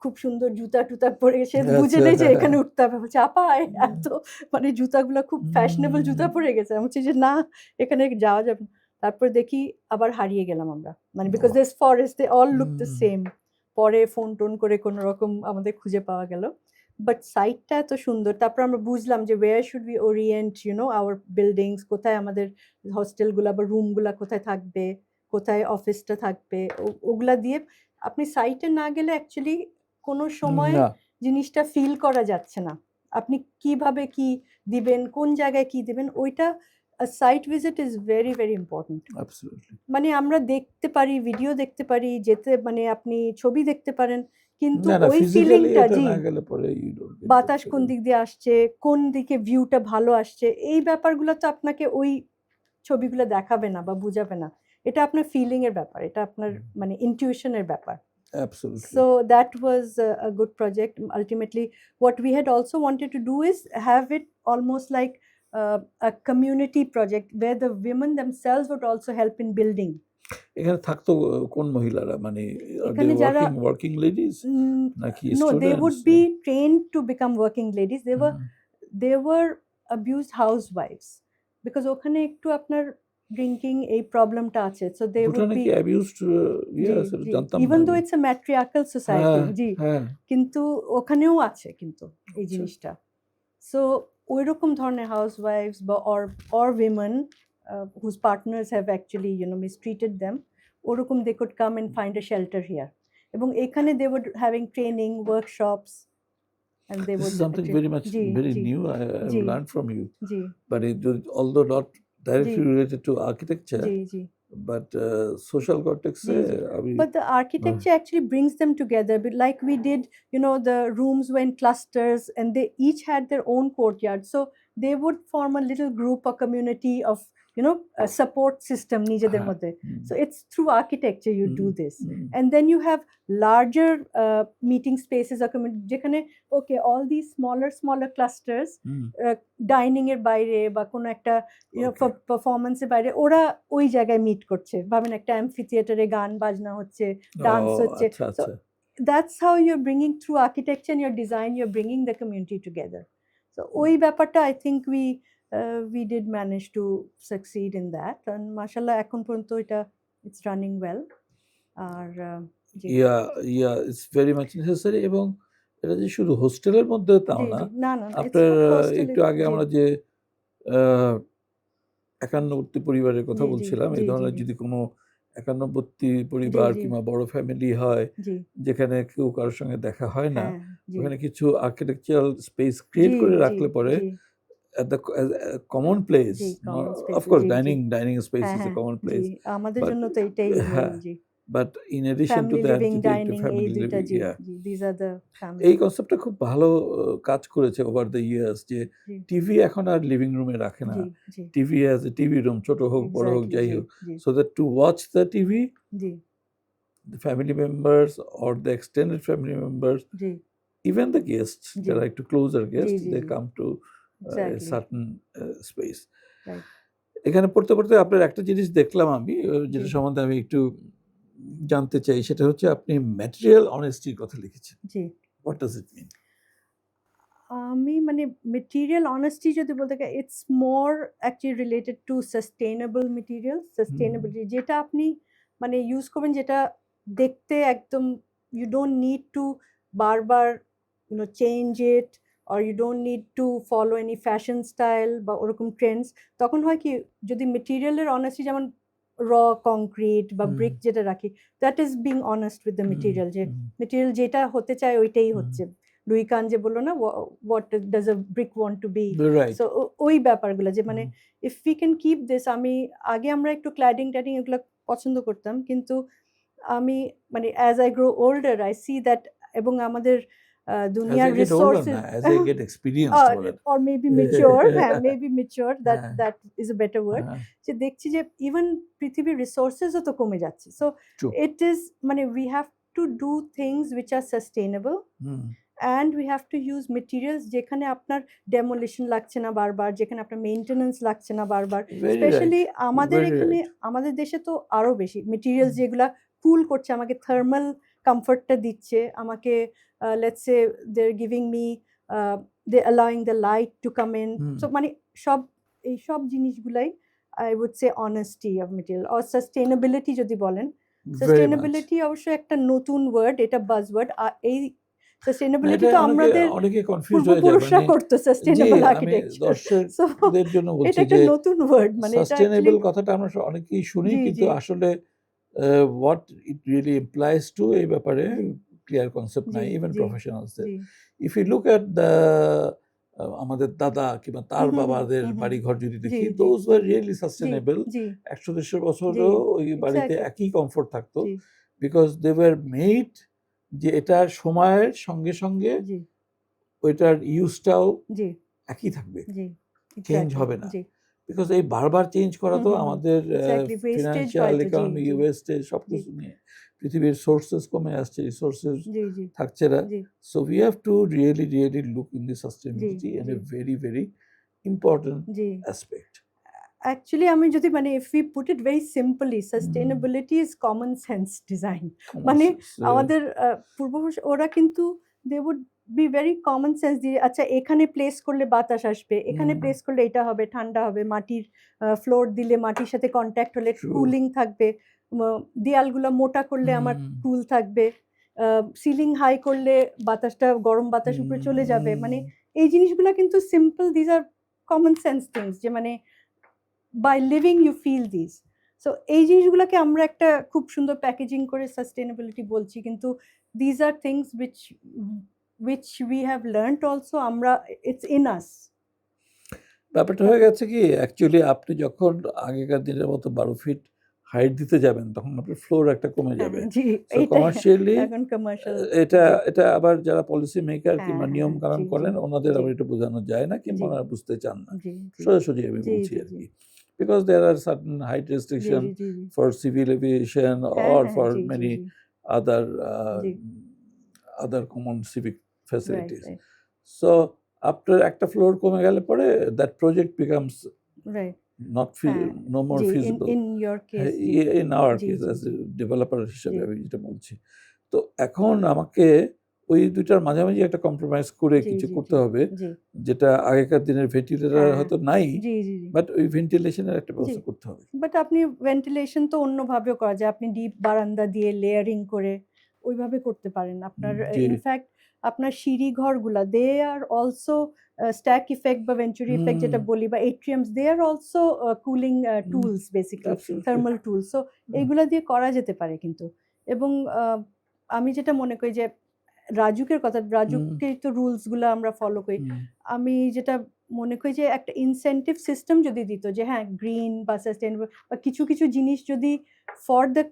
খুব সুন্দর জুতা টুতা পরে, সে বুঝে নেই যে এখানে উঠতে হবে, বলছে আপা এত মানে জুতাগুলো খুব ফ্যাশনেবল জুতা পরে গেছে। আমি বলছি যে না, এখানে যাওয়া যাবে না। তারপর দেখি আবার হারিয়ে গেলাম আমরা, মানে because this forest they all look the same. পরে ফোন টোন করে কোনো রকম আমাদের খুঁজে পাওয়া গেল, বাট সাইটটা এত সুন্দর। তারপর আমরা বুঝলাম যে where should be orient our buildings, কোথায় আমাদের হস্টেলগুলা বা রুমগুলা কোথায় থাকবে, কোথায় অফিসটা থাকবে, ওগুলা দিয়ে আপনি সাইটে না গেলে অ্যাকচুয়ালি কোনো সময় জিনিসটা ফিল করা যাচ্ছে না। আপনি কিভাবে কি দিবেন, কোন জায়গায় কি দিবেন, ওইটা site visit is very very important. মানে আমরা দেখতে পারি, ভিডিও দেখতে পারি, যেতে মানে আপনি ছবি দেখতে পারেন, কিন্তু ওই ফিলিংটা জি, বাতাস কোন দিক দিয়ে আসছে, কোন দিকে ভিউটা ভালো আসছে, এই ব্যাপারগুলো তো আপনাকে ওই ছবিগুলো দেখাবে না বা বুঝাবে না। এটা আপনার ফিলিং এর ব্যাপার, এটা আপনার মানে ইনটিউশনের ব্যাপার। Absolutely. So that was a good project. Ultimately, what we had also wanted to do is have it almost like a community project where the women themselves would also help in building. এখানে থাকতো কোন মহিলারা, মানে এখানে যারা working ladies নাকি no, they would be trained to become working ladies. They were abused housewives because ওখানে একটু আপনার ড্রিঙ্কিং এই প্রবলেমটা আছে। So they would be abused, জানতাম না even though it's a matriarchal society জি, হ্যাঁ কিন্তু ওখানেও আছে কিন্তু এই জিনিসটা। সো ওইরকম ধরনের হাউসওয়াইফস বা or women whose partners have actually mistreated them, ওরকম they could come and find a shelter here. এবং এখানে they were having training workshops and they would this is something very much very new I have learned from you, জি but although not directly related to architecture, জি জি but social কর্টেক্সে জি, জি। আমি But the architecture actually brings them together. But like we did, the rooms were in clusters and they each had their own courtyard. So they would form a little group or community of, a support system নিজেদের হ্যাঁ মধ্যে. হুম, So it's through architecture you hmm, do this. Hmm, And then you have larger meeting spaces or community যেখানে okay all these smaller clusters hmm, dining এর বাইরে বা কোনো একটা ওকে পারফরমেন্সের বাইরে ওরা ওই জায়গায় মিট করছে ভাবেন একটা অ্যাম্ফি থিয়েটারে গান বাজনা হচ্ছে ও ডান্স হচ্ছে আচ্ছা সো আচ্ছা that's how you're bringing through architecture and your design you're bringing the community together so ওই ব্যাপারটা I think we did manage to succeed in that and mashallah এখন পর্যন্ত এটা it's running well আর জি yeah yeah it's very much necessary এবং এটা যে শুধু হোস্টেলের মধ্যে তাও জি না জি না না it's আপনার not hostel একটু আগে জি আমরা যে আহ, একান্নবর্তী পরিবারের কথা জি জি বলছিলাম এই জি জি ধরনের জি যদি কোনো একান্নবর্তী জি পরিবার জি কিংবা বড় ফ্যামিলি হয় জি যেখানে কেউ কারোর সঙ্গে দেখা হয় না হ্যাঁ জি ওখানে কিছু আর্কিটেকচারাল স্পেস জি ক্রিয়েট করে জি রাখলে পরে জি at the common place G common of স্পেসে course জি জি dining space হ্যাঁ is a হ্যাঁ common জি place আমাদের but জন্য তো এটাই মেইন হ্যাঁ জি but in addition to family that living যদি একটু ডাইনিং এই family দুইটা living G yeah G this are the এই ফ্যামিলি কনসেপ্টটা খুব ভালো কাজ করেছে ওভার দ্য ইয়ার্স যে জি টিভি এখন আর লিভিং রুমে রাখে না জি জি TV as a TV room ছোট হোক বড় হোক এক্স্যাক্টলি যাই জি হোক জি so that to watch the TV G the family members or the extended family members G even the guests জি যারা একটু closer G guests G they G come to a exactly certain space right এখানে পড়তে পড়তে আপনার একটা জিনিস দেখলাম আমি জি যেটা সম্বন্ধে আমি একটু জানতে চাই সেটা হচ্ছে আপনি ম্যাটেরিয়াল অনেস্টির কথা লিখেছেন জি হোয়াট ডাজ ইট মিন আমি মানে মেটেরিয়াল অনেস্টি যদি বলতে গেলে it's more actually related to sustainable material sustainability যেটা আপনি মানে ইউজ করবেন যেটা দেখতে একদম ইউ ডোন্ট নিড টু বারবার change it or you don't need to follow any fashion style বা ওরকম ট্রেন্ডস তখন হয় কি যদি মেটেরিয়ালের অনেস্টি যেমন র কংক্রিট বা ব্রিক যেটা রাখি that is being honest with the material যে মেটেরিয়াল যেটা হতে চায় ওইটাই হচ্ছে লুই কান যে বললো না what does a brick want to be right so ওই ব্যাপারগুলো যে মানে if we can keep this আমি আগে আমরা একটু ক্ল্যাডিং ট্যাডিং এগুলো পছন্দ করতাম কিন্তু আমি মানে as I grow older I see that এবং আমাদের as দুনিয়ার I get older রিসোর্সেস না as I get experienced বলেন or maybe mature হ্যাঁ maybe mature that হ্যাঁ that is a better word হ্যাঁ যে দেখছি যে ইভেন পৃথিবীর রিসোর্সেসও তো কমে যাচ্ছে সো ট্রু ইট ইজ মানে we have to do things which are sustainable and we have to use materials যেখানে আপনার ডেমোলিশন লাগছে না বারবার যেখানে আপনার মেইনটেনেন্স লাগছে না বারবার very স্পেশালি right আমাদের very এখানে right আমাদের দেশে তো আরো বেশি মেটেরিয়ালস যেগুলা কুল করছে আমাকে থার্মাল কমফর্টটা দিচ্ছে আমাকে let's say they are giving me they allowing the light to come in so মানে সব এই সব জিনিসগুলাই I would say honesty of material or sustainability যদি বলেন very much সাস্টেইনেবিলিটি অবশ্য একটা নতুন ওয়ার্ড এটা বাজওয়ার্ড এই না সাস্টেইনেবিলিটি এটা তো অনেকে আমাদের অনেকে কনফিউজ হয়ে যায় পূর্বপুরুষরা মানে করতো জি সাস্টেইনেবল আমি আর্কিটেকচার সো দর্শকদের জন্য এটা বলছি একটা যে নতুন ওয়ার্ড মানে এটা সাস্টেনেবল অ্যাকচুয়ালি কথাটা আমরা অনেকেই শুনি জি কিন্তু জি আসলে what it really implies to এই ব্যাপারে জি ক্লিয়ার কনসেপ্ট জি নাই ইভেন জি প্রফেশনালসদের জি if you look at the আমাদের দাদা কিংবা তার হুম হুম হুম বাবাদের হুম হুম বাড়িঘর যদি জি দেখি জি দোজ ওয়ার রিয়েলি জি সাস্টেনেবল জি 100-150 জি বছরও ওই বাড়িতে এক্স্যাক্টলি একই কমফোর্ট থাকতো জি বিকজ দে ওয়ার মেড যে এটার সময়ের সঙ্গে সঙ্গে জি ওইটার ইউজটাও জি একই থাকবে জি চেঞ্জ এক্স্যাক্টলি হবে না জি বিকজ এই বারবার চেঞ্জ করা হুম তো হুম হুম আমাদের এক্স্যাক্টলি ওয়েস্টেজ ফিনান্সিয়াল হয় তো জি ইকোনমি জি ওয়েস্টেজ জি সবকিছু নিয়ে পৃথিবীর সোর্সেস কমে আসছে রিসোর্সেস জি জি থাকছে না জি so we have to really really look in the জি সাস্টেনেবিলিটি এন্ড জি এ ভেরি ভেরি ইম্পর্টেন্ট জি অ্যাসপেক্ট অ্যাকচুয়ালি আমি যদি মানে if we put it very simply sustainability is common sense design মানে আমাদের পূর্বপুরুষ ওরা কিন্তু they would be very common sense দিয়ে আচ্ছা এখানে প্লেস করলে বাতাস আসবে এখানে প্লেস করলে এটা হবে ঠান্ডা হবে মাটির ফ্লোর দিলে মাটির সাথে কন্ট্যাক্ট হলে কুলিং থাকবে দেয়ালগুলো মোটা করলে আমার কুল থাকবে সিলিং হাই করলে বাতাসটা গরম বাতাস উপরে চলে যাবে মানে এই জিনিসগুলো কিন্তু simple these are common sense things যে মানে by living you feel this so এই জিনিসগুলোকে আমরা একটা খুব সুন্দর প্যাকেজিং করে সাস্টেনেবিলিটি বলছি কিন্তু these are things which we have learnt also আমরা it's in us ব্যাপারটা হয়ে গেছে কি অ্যাকচুয়ালি আপনি যখন আগেকার দিনের মতো 12 ফিট হাইট দিতে যাবেন তখন আপনার ফ্লোর একটা কমে হ্যাঁ, যাবে। জি, সো এইটাই কমার্শিয়ালি এখন কমার্শিয়াল এটা জি, এটা আবার যারা পলিসি মেকার হ্যাঁ, কিংবা হ্যাঁ, নিয়ম হ্যাঁ, কানুন জি, জি, করেন ওনাদের জি, আবার এটা বোঝানো যায় না কিংবা জি, ওনারা বুঝতে চান না। জি, জি, সোজাসুজি আমি জি, বলছি জি, জি, আরকি। Because there are certain height জি, রেস্ট্রিকশন জি, জি, জি, ফর সিভিল এভিয়েশন হ্যাঁ, or হ্যাঁ, for জি, জি, many জি, other জি, common civic right, facilities. Right, So আপনার একটা ফ্লোর কমে গেলে পরে that project becomes right, not হ্যাঁ, no more G, feasible. In your case G, In our G, case G, as a G, developer হিসেবে জি, আমি যেটা বলছি। তো এখন আমাকে ওই ২ টার মাঝামাঝি একটা কম্প্রোমাইজ করে জি, কিছু জি, করতে জি, হবে। জি, যেটা আগেকার দিনের ভেন্টিলেটর হ্যাঁ, হয়তো নাই, জি, জি, জি, বাট ওই ভেন্টিলেশনের একটা জি। ব্যবস্থা করতে হবে। বাট আপনি ভেন্টিলেশন তো অন্যভাবেও করা যায়। আপনি ডিপ বারান্দা দিয়ে লেয়ারিং করে ওইভাবে করতে পারেন। আপনার যে ইনফ্যাক্ট আপনার সিঁড়ি ঘরগুলা they are also stack effect বা ভেঞ্চুরি ইফেক্ট হুম, যেটা বলি বা atriums they are also cooling hmm, tools basically absolutely. Thermal tools. So hmm, এইগুলা দিয়ে করা যেতে পারে কিন্তু। এবং আমি যেটা মনে করি যে রাজুকের কথা, হুম, রাজুকের তো রুলস গুলা আমরা ফলো করি। হুম, আমি যেটা মনে করি যে একটা ইনসেনটিভ সিস্টেম যদি দিত যে হ্যাঁ গ্রিন বা সাস্টেইনেবল বা কিছু, কিছু জিনিস যদি ফর দ্য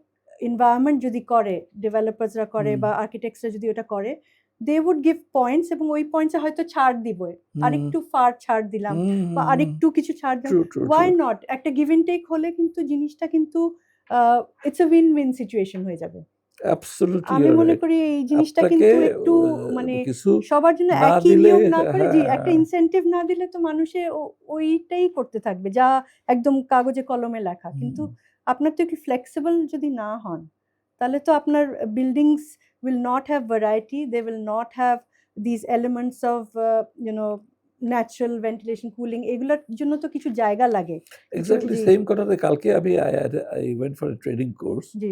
এনভায়রনমেন্ট যদি করে, ডেভেলপার্সরা করে হুম, বা আর্কিটেক্টসরা যদি ওটা করে, দে উড গিভ পয়েন্টস এবং ওই পয়েন্টসে হয়তো ছাড় দিবে। হুম, আরেকটু ফার ছাড় দিলাম হুম, বা হুম, হুম। আরেকটু কিছু ছাড় দিলাম। True, true, true. Why not? একটা গিভ অ্যান্ড টেক হলে কিন্তু জিনিসটা কিন্তু it's a win win situation হয়ে যাবে। অ্যাবসোলিউটলি ইউ আমি আর মনে রাইট। করি এই জিনিসটা আপনাকে কিন্তু একটু মানে কিছু সবার জন্য না একই দিলে নিয়ম না করে জি, হ্যাঁ, একটা হ্যাঁ। ইনসেনটিভ না দিলে তো মানুষে ওইটাই করতে থাকবে যা একদম কাগজে কলমে লেখা। হুম, কিন্তু আপনার তো একটু ফ্লেক্সিবল যদি না হন, তাহলে তো আপনার buildings will not have variety, they will not have these elements of natural ventilation, cooling এগুলোর জন্য তো কিছু জায়গা লাগে। কিছু এক্সাক্টলি জি, সেম কথাটা কালকে আমি I went for a training course G,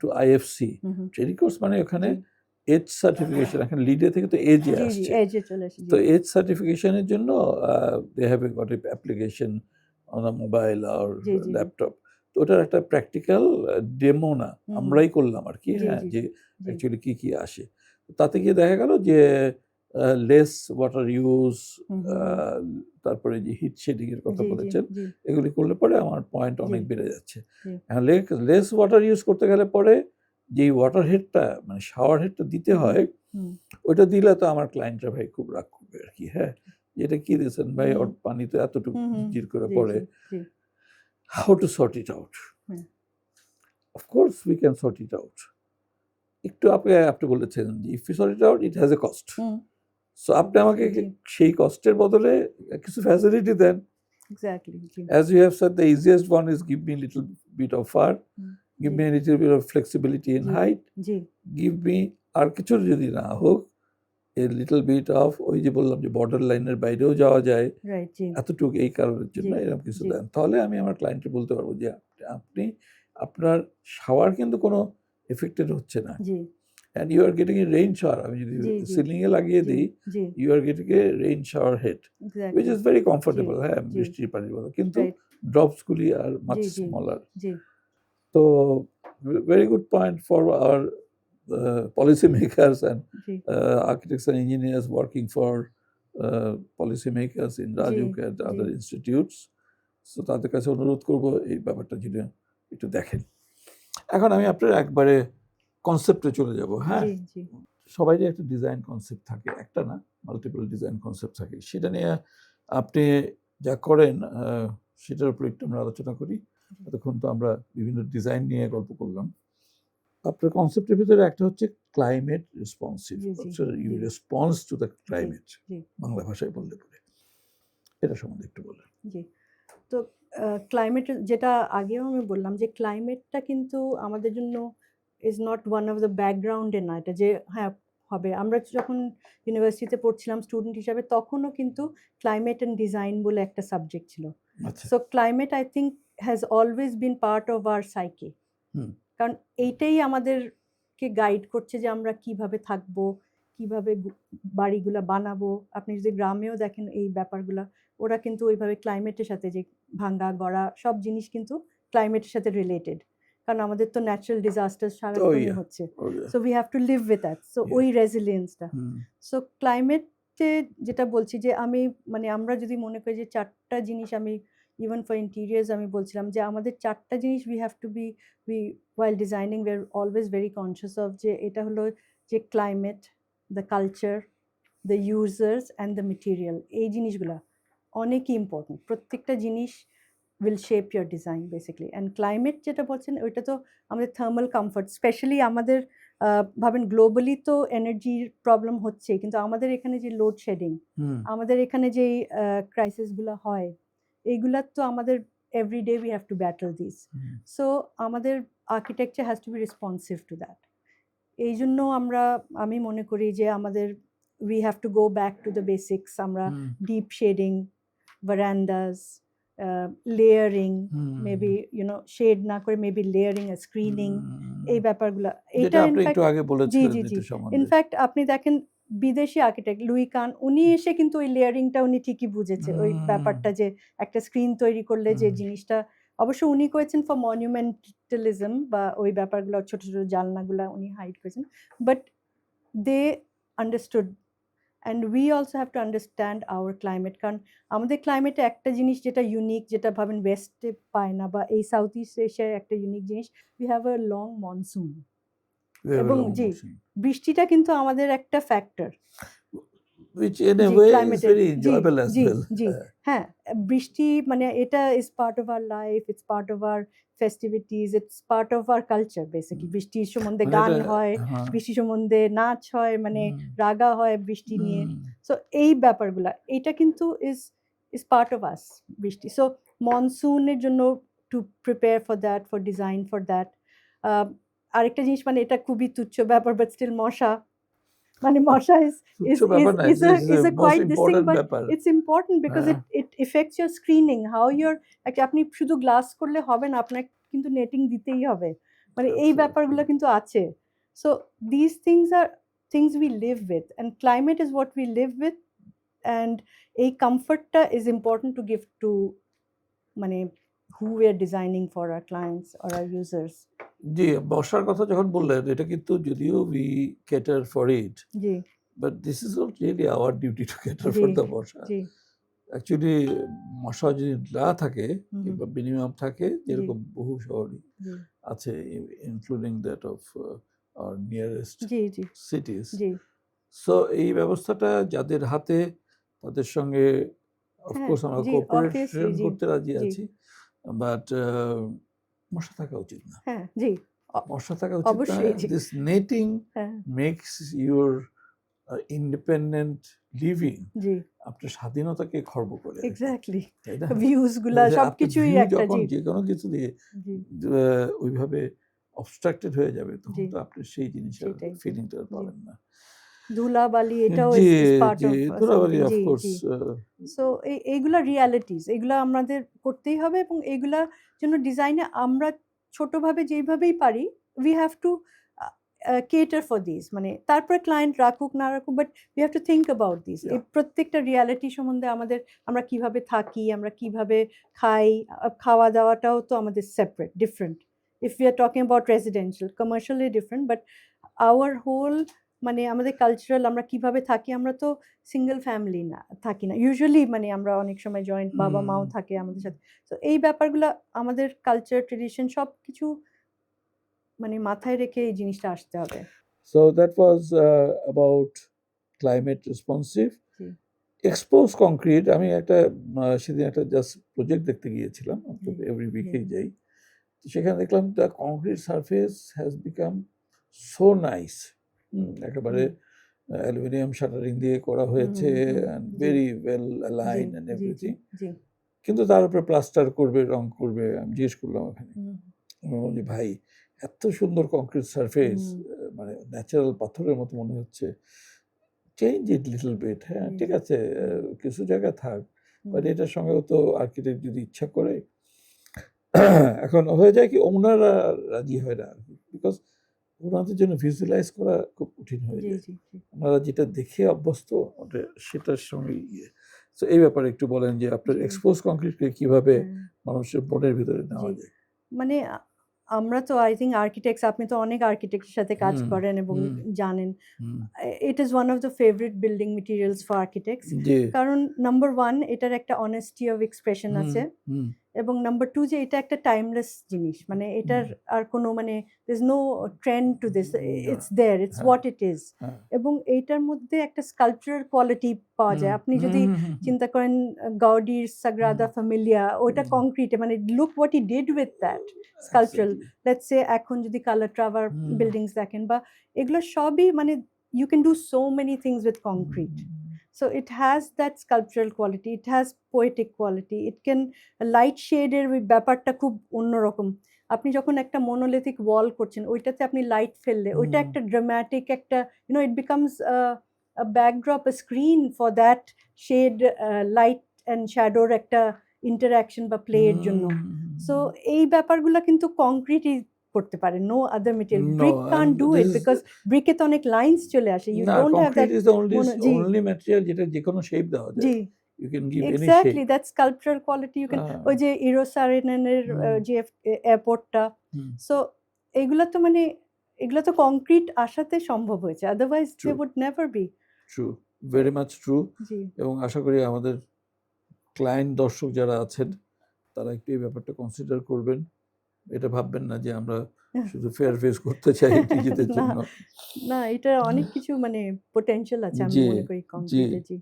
to IFC। Hmm, hmm, training course মানে ওখানে জি, এজ সার্টিফিকেশন এখন লিডে থেকে তো এজে জি, জি, আসছে। এজে চলে আসি জি, তো এজ সার্টিফিকেশনের জন্য they have got a application on a mobile or জি, জি, জি, ল্যাপটপ। তো ওটার একটা প্র্যাকটিক্যাল ডেমো না, হুম, হুম, আমরাই করলাম আরকি, জি, হ্যাঁ? জি, যে জি, জি, অ্যাকচুয়ালি কি আসে। তাতে গিয়ে দেখা গেল যে লেস ওয়াটার ইউজ, হুম, হুম, আ হুম, তারপরে যে হিট শেডিং এর কথা জি, জি, বলেছেন, জি, এগুলি করলে পরে আমার পয়েন্ট জি, অনেক বেড়ে যাচ্ছে। জি, এখন লেস ওয়াটার ইউজ করতে গেলে পরে যেই ওয়াটার হেডটা মানে শাওয়ার হেডটা দিতে হুম, হুম, হয়, হুম, ওইটা দিলে তো আমার ক্লায়েন্টরা ভাই খুব রাগ করবে আরকি, হ্যাঁ? যে এটা কি দিয়েছেন ভাই, হুম, ওর পানি তো এতটুকু হুম, হুম, ঝিরঝির করে জি, পড়ে। জি, জি, How to sort it out? হ্যাঁ, Of course we can sort it out. একটু আপনি বলেছেন যে if we sort it out it has a cost. হুম, সো আপনি আমাকে জি, সেই কস্টের বদলে কিছু ফ্যাসিলিটি দেন। এক্সাক্টলি জি, As you have said, the easiest one is give me a little bit of fur, hmm, give G, me a little bit of flexibility in G, height, G, give me আর কিছু যদি না হোক a little bit of ওই যে বললাম যে border লাইনের বাইরেও যাওয়া যায় রাইট জি, এতটুকু এই কারণের জন্য জি, এরকম কিছু জি, দেন। তাহলে আমি আমার ক্লায়েন্টকে বলতে পারবো যে আপনি আপনার শাওয়ার কিন্তু কোনো এফেক্টেড হচ্ছে না। জি, and you are getting a rain shower. আমি যদি জি, জি, সিলিং এ লাগিয়ে জি, দেই, জি, you are getting a rain shower head which exactly is very জি, কমফোর্টেবল, হ্যাঁ, জি, বৃষ্টির পানির মতো। কিন্তু রাইট ড্রপস গুলি আর মাচ জি, জি, স্মলার। জি, তো very good point for our policy makers and G, architects and engineers working for policy makers in G, Rajuk and G, other institutes. So তাদের কাছে অনুরোধ করব এই ব্যাপারটা যদি একটু দেখেন। এখন আমি আপনার একবারে কনসেপ্টে চলে যাব, হ্যাঁ? জি, জি, সবারই একটা ডিজাইন কনসেপ্ট থাকে। একটা না, মাল্টিপল ডিজাইন কনসেপ্ট থাকে। সেটা নিয়ে আপনি যা করেন সেটার উপর একটু আমরা আলোচনা করি। এতক্ষণ তো আমরা বিভিন্ন ডিজাইন নিয়ে গল্প করলাম। আপনার কনসেপ্টের ভিতরে একটা হচ্ছে ক্লাইমেট রেসপন্সিভ। জি, জি, ইউ জি, রেসপন্স টু দ্য জি, ক্লাইমেট। জি, বাংলা ভাষায় বললে পরে। এটা সম্বন্ধে একটু বলেন। জি। তো ক্লাইমেট যেটা আগেও আমি বললাম যে ক্লাইমেটটা কিন্তু আমাদের জন্য is not one of the ব্যাকগ্রাউন্ডে না এটা যে হ্যাঁ হবে। আমরা যখন ইউনিভার্সিটিতে পড়ছিলাম স্টুডেন্ট হিসাবে তখনও কিন্তু ক্লাইমেট অ্যান্ড ডিজাইন বলে একটা সাবজেক্ট ছিল। আচ্ছা। So climate I think has always been part of our psyche. Hmm, কারণ এইটাই আমাদেরকে গাইড করছে যে আমরা কিভাবে থাকবো, কিভাবে বাড়িগুলা বানাবো। আপনি যদি গ্রামেও দেখেন এই ব্যাপারগুলা, ওরা কিন্তু ওইভাবে ক্লাইমেটের সাথে যে ভাঙ্গা গড়া সব জিনিস কিন্তু ক্লাইমেটের সাথে রিলেটেড। কারণ আমাদের তো ন্যাচারাল ডিজাস্টার ওহ সারাক্ষণই ইয়া, হচ্ছে। Oh yeah, so we have to live with that. So yeah. ওই রেজিলিয়েন্সটা। হুম, সো ক্লাইমেটে যেটা বলছি যে আমি মানে আমরা যদি মনে করি যে ৪ টা জিনিস আমি ইভেন ফর ইন্টেরিয়ার্স আমি বলছিলাম যে আমাদের 4টা জিনিস we while designing we're always very conscious of যে এটা হলো যে climate, the culture, the users and the material, এই জিনিসগুলা অনেকই ইম্পর্টেন্ট। প্রত্যেকটা জিনিস will shape your design basically. And climate যেটা বলছেন ওইটা তো আমাদের থার্মাল কমফর্ট, স্পেশালি আমাদের ভাবেন গ্লোবালি তো এনার্জির প্রবলেম হচ্ছে, কিন্তু আমাদের এখানে যে লোডশেডিং, আমাদের এখানে যে ক্রাইসিসগুলো হয়, এইগুলা তো আমাদের everyday we have to battle this. So আমাদের architecture has to be responsive to that. এই জন্য আমি মনে করি যে আমাদের we have to go back to the basics. আমরা deep shading, verandas, layering, maybe shade না করে মেবি লেয়ারিং, স্ক্রিনিং, এই ব্যাপারগুলো যেটা এটা আপনি একটু আগে বলেছিলেন জি এটা সম্বন্ধে। ইনফ্যাক্ট আপনি দেখেন বিদেশি আর্কিটেক্ট লুই কান, উনি এসে কিন্তু ওই লেয়ারিংটা উনি ঠিকই বুঝেছে, ওই ব্যাপারটা যে একটা স্ক্রিন তৈরি করলে যে জিনিসটা, অবশ্য উনি করেছেন ফর মনুমেন্টালিজম বা ওই ব্যাপারগুলো, ছোট ছোট জানলাগুলা উনি হাইড করেছেন, but they understood. And we also have to understand our climate, কারণ আমাদের ক্লাইমেটে একটা জিনিস যেটা ইউনিক, যেটা ভাবেন ওয়েস্টে পায় না বা এই সাউথ ইস্ট এশিয়ায় একটা ইউনিক জিনিস, we have a long monsoon. এবং বৃষ্টিটা কিন্তু আমাদের একটা factor, which in a way is very enjoyable as well. হ্যাঁ, বৃষ্টি মানে এটা is part of our life, it's part of our festivities, it's part of our culture basically. বৃষ্টির সম্বন্ধে গান হয়, বৃষ্টি সম্বন্ধে নাচ হয়, মানে রাগা হয় বৃষ্টি নিয়ে। সো এই ব্যাপারগুলা, এটা কিন্তু ইজ পার্ট অফ আস, বৃষ্টি। সো মনসুনের জন্য to prepare for that, for design for that. আরেকটা জিনিস, মানে এটা খুবই তুচ্ছ ব্যাপার, বাট স্টিল মশা, মানে মশা is a quite this thing, but it's important because it affects your screening, how you're আপনি শুধু গ্লাস করলে হবে না, আপনাকে কিন্তু নেটিং দিতেই হবে, মানে এই ব্যাপারগুলো কিন্তু আছে। So these things are things we live with, and climate is what we live with, and এই comfortটা is important to give to মানে who we are designing for our clients or our users. জি, বর্ষার কথা যখন বললেন, এটা কিন্তু যদিও we cater for it, G, but this is not really our duty to cater for the Barsha. G, actually মশা যদি না থাকে কিংবা মিনিমাম থাকে, যেরকম বহু শহরই আছে, including that of our nearest সিটিজ। So এই ব্যবস্থাটা যাদের হাতে, তাদের সঙ্গে অফকোর্স আমরা কোঅপারেশন করতে রাজি আছি, বাট মশা থাকা উচিত না। হ্যাঁ, জি, মশা থাকা উচিত না। This netting makes your independent living, জি, আপনার স্বাধীনতাকে খর্ব করে। এক্স্যাক্টলি, ভিউজ গুলা সবকিছুই একটা, জি, যে কোনো কিছু দিয়ে ওইভাবে অবস্ট্রাক্টেড হয়ে যাবে, তখন তো আপনি সেই জিনিসের ফিলিংটা পাবেন না। ধুলাবালি, এটাও ইজ পার্ট অফ ধুলাবালি, অফ কোর্স। সো এইগুলা রিয়ালিটিস, এগুলা আমাদের করতেই হবে, এবং এইগুলা জন্য ডিজাইনে আমরা ছোটভাবে যেইভাবেই পারি we have two cater for these, মানে তারপরে ক্লায়েন্ট রাখুক না রাখুক, but we have to think about this. এই প্রত্যেকটা রিয়ালিটি সম্বন্ধে আমরা কিভাবে থাকি, আমরা কিভাবে খাই, খাওয়া দাওয়াটাও তো আমাদের separate, different. If we are talking about residential, commercially different, but our whole মানে আমাদের কালচারাল, আমরা কিভাবে থাকি, আমরা তো সিঙ্গেল ফ্যামিলি না থাকি না ইউজুয়ালি, মানে আমরা অনেক সময় জয়েন্ট, বাবা মাও থাকে আমাদের সাথে। তো এই ব্যাপারগুলো আমাদের কালচার, ট্রেডিশন সব কিছু মানে মাথায় রেখে এই জিনিসটা আসতে হবে। So that was about climate responsive. Exposed concrete, আমি সেদিন একটা জাস্ট প্রজেক্ট দেখতে গিয়েছিলাম, এভরি উইকেই যাই, সেখানে দেখলাম the concrete surface has become so nice, একেবারে অ্যালুমিনিয়াম শাটারিং দিয়ে করা হয়েছে, and very well align and everything, কিন্তু তার উপরে প্লাস্টার করবে, রং করবে। আমি জিজ্ঞেস করলাম ওখানে, বলি ভাই এত সুন্দর কংক্রিট সারফেস, মানে ন্যাচারাল পাথরের মতো মনে হচ্ছে, চেঞ্জ ইট লিটল বিট। হ্যাঁ, ঠিক আছে, কিছু জায়গা থাক, বাট এটার সঙ্গেও তো আর্কিটেক্ট যদি ইচ্ছা করে, এখন হয়ে যায় কি, ওনারা রাজি হয় না, বিকজ ওনাদের জন্য ভিজুয়ালাইজ করা খুব কঠিন হয়ে যায়। ওনারা যেটা দেখে অভ্যস্ত, সেটার সঙ্গে তো এই ব্যাপারে একটু বলেন যে আপনার এক্সপোজ কংক্রিটকে কিভাবে মানুষের মনের ভিতরে নেওয়া যায়। মানে আমরা তো আই থিঙ্ক আর্কিটেক্টস, আপনি তো অনেক আর্কিটেক্টের সাথে কাজ হুম, করেন এবং হুম, জানেন। Hmm. It is one of the favourite building materials for architects. জি। কারণ নাম্বার 1 এটার একটা অনেস্টি অফ এক্সপ্রেশন হুম, আছে, হুম, এবং নাম্বার 2 যে এটা একটা টাইমলেস জিনিস। মানে এটার হুম। আর কোনো মানে there is no trend to this. না, ইটস দেয়ার, ইটস হ্যাঁ, হোয়াট ইট ইজ। হ্যাঁ। এবং এইটার মধ্যে একটা স্কাল্পচারাল কোয়ালিটি পাওয়া হুম, যায়। আপনি হুম, যদি হুম, হুম, হুম, চিন্তা করেন গাউডির সাগ্রাদা হুম, ফ্যামিলিয়া, ওটা হুম। কংক্রিটে, মানে look what he did with that sculptural. Exactly. Let's say এখন যদি কালাট্রাভার হুম, বিল্ডিংস দেখেন বা এগুলো সবই মানে you can do so many things with hmm, concrete. Hmm, So it has that sculptural quality, it has poetic quality, it can light শেডের ওই ব্যাপারটা খুব অন্যরকম। আপনি যখন একটা মনোলিথিক ওয়াল করছেন, ওইটাতে আপনি লাইট ফেললে ওইটা হুম, একটা ড্রামাটিক একটা it becomes a backdrop, a screen for that shade, light and শ্যাডোর একটা ইন্টারাকশন বা প্লে এর জন্য। So hmm. এই ব্যাপারগুলা কিন্তু কংক্রিটই করতে পারে, no other material. No, brick can't and do this it is because ব্রিকে তো অনেক লাইন্স চলে আসে, you know, don't have concrete that is the only জি only material যেটা যেকোনো শেপ দেওয়া যায়। জি You can give any exactly, shape. That sculptural quality you can. Ah, ওই যে ইরোসারেনেনের হুম, যে এয়ারপোর্টটা, হুম, সো এগুলা তো মানে এগুলা তো কংক্রিট আসাতে সম্ভব হয়েছে, otherwise they true, would never be. true, very much true. জি এবং আশা করি আমাদের ক্লায়েন্ট দর্শক যারা আছেন তারা একটু এই ব্যাপারটা কনসিডার করবেন। এটা ভাববেন না যে আমরা শুধু ফেয়ার ফেস করতে চাই নিজেদের না জন্য। না, এটা অনেক কিছু মানে পোটেনশিয়াল আছে আমি জি, মনে করি জি। কংক্রিটে। জি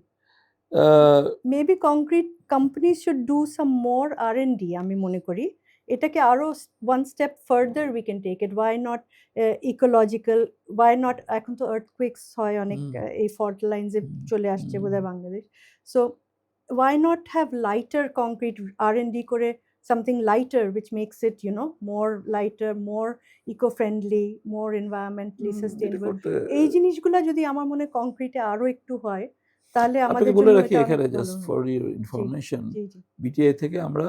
ah, maybe concrete companies should do some more R&D, আমি মনে করি এটাকে আরো one step further we can take it. Why not ecological, why not, এখন তো আর্থকুয়েকস হয় অনেক, হুম, এই ফল্ট লাইনসে হুম, চলে আসছে হুম, বোধহয় Bangladesh. So why not have lighter concrete, R&D করে something lighter which makes it more lighter, more eco-friendly, more environmentally এটা sustainable. করতে এই জিনিসগুলা যদি আমার মনে কংক্রিটে আরো একটু হয় তাহলে আপনাকে আমাদের বলে জন্য রাখি এটা অনেক এখানে ভালো জাস্ট হবে। For your G information, G G BTI থেকে আমরা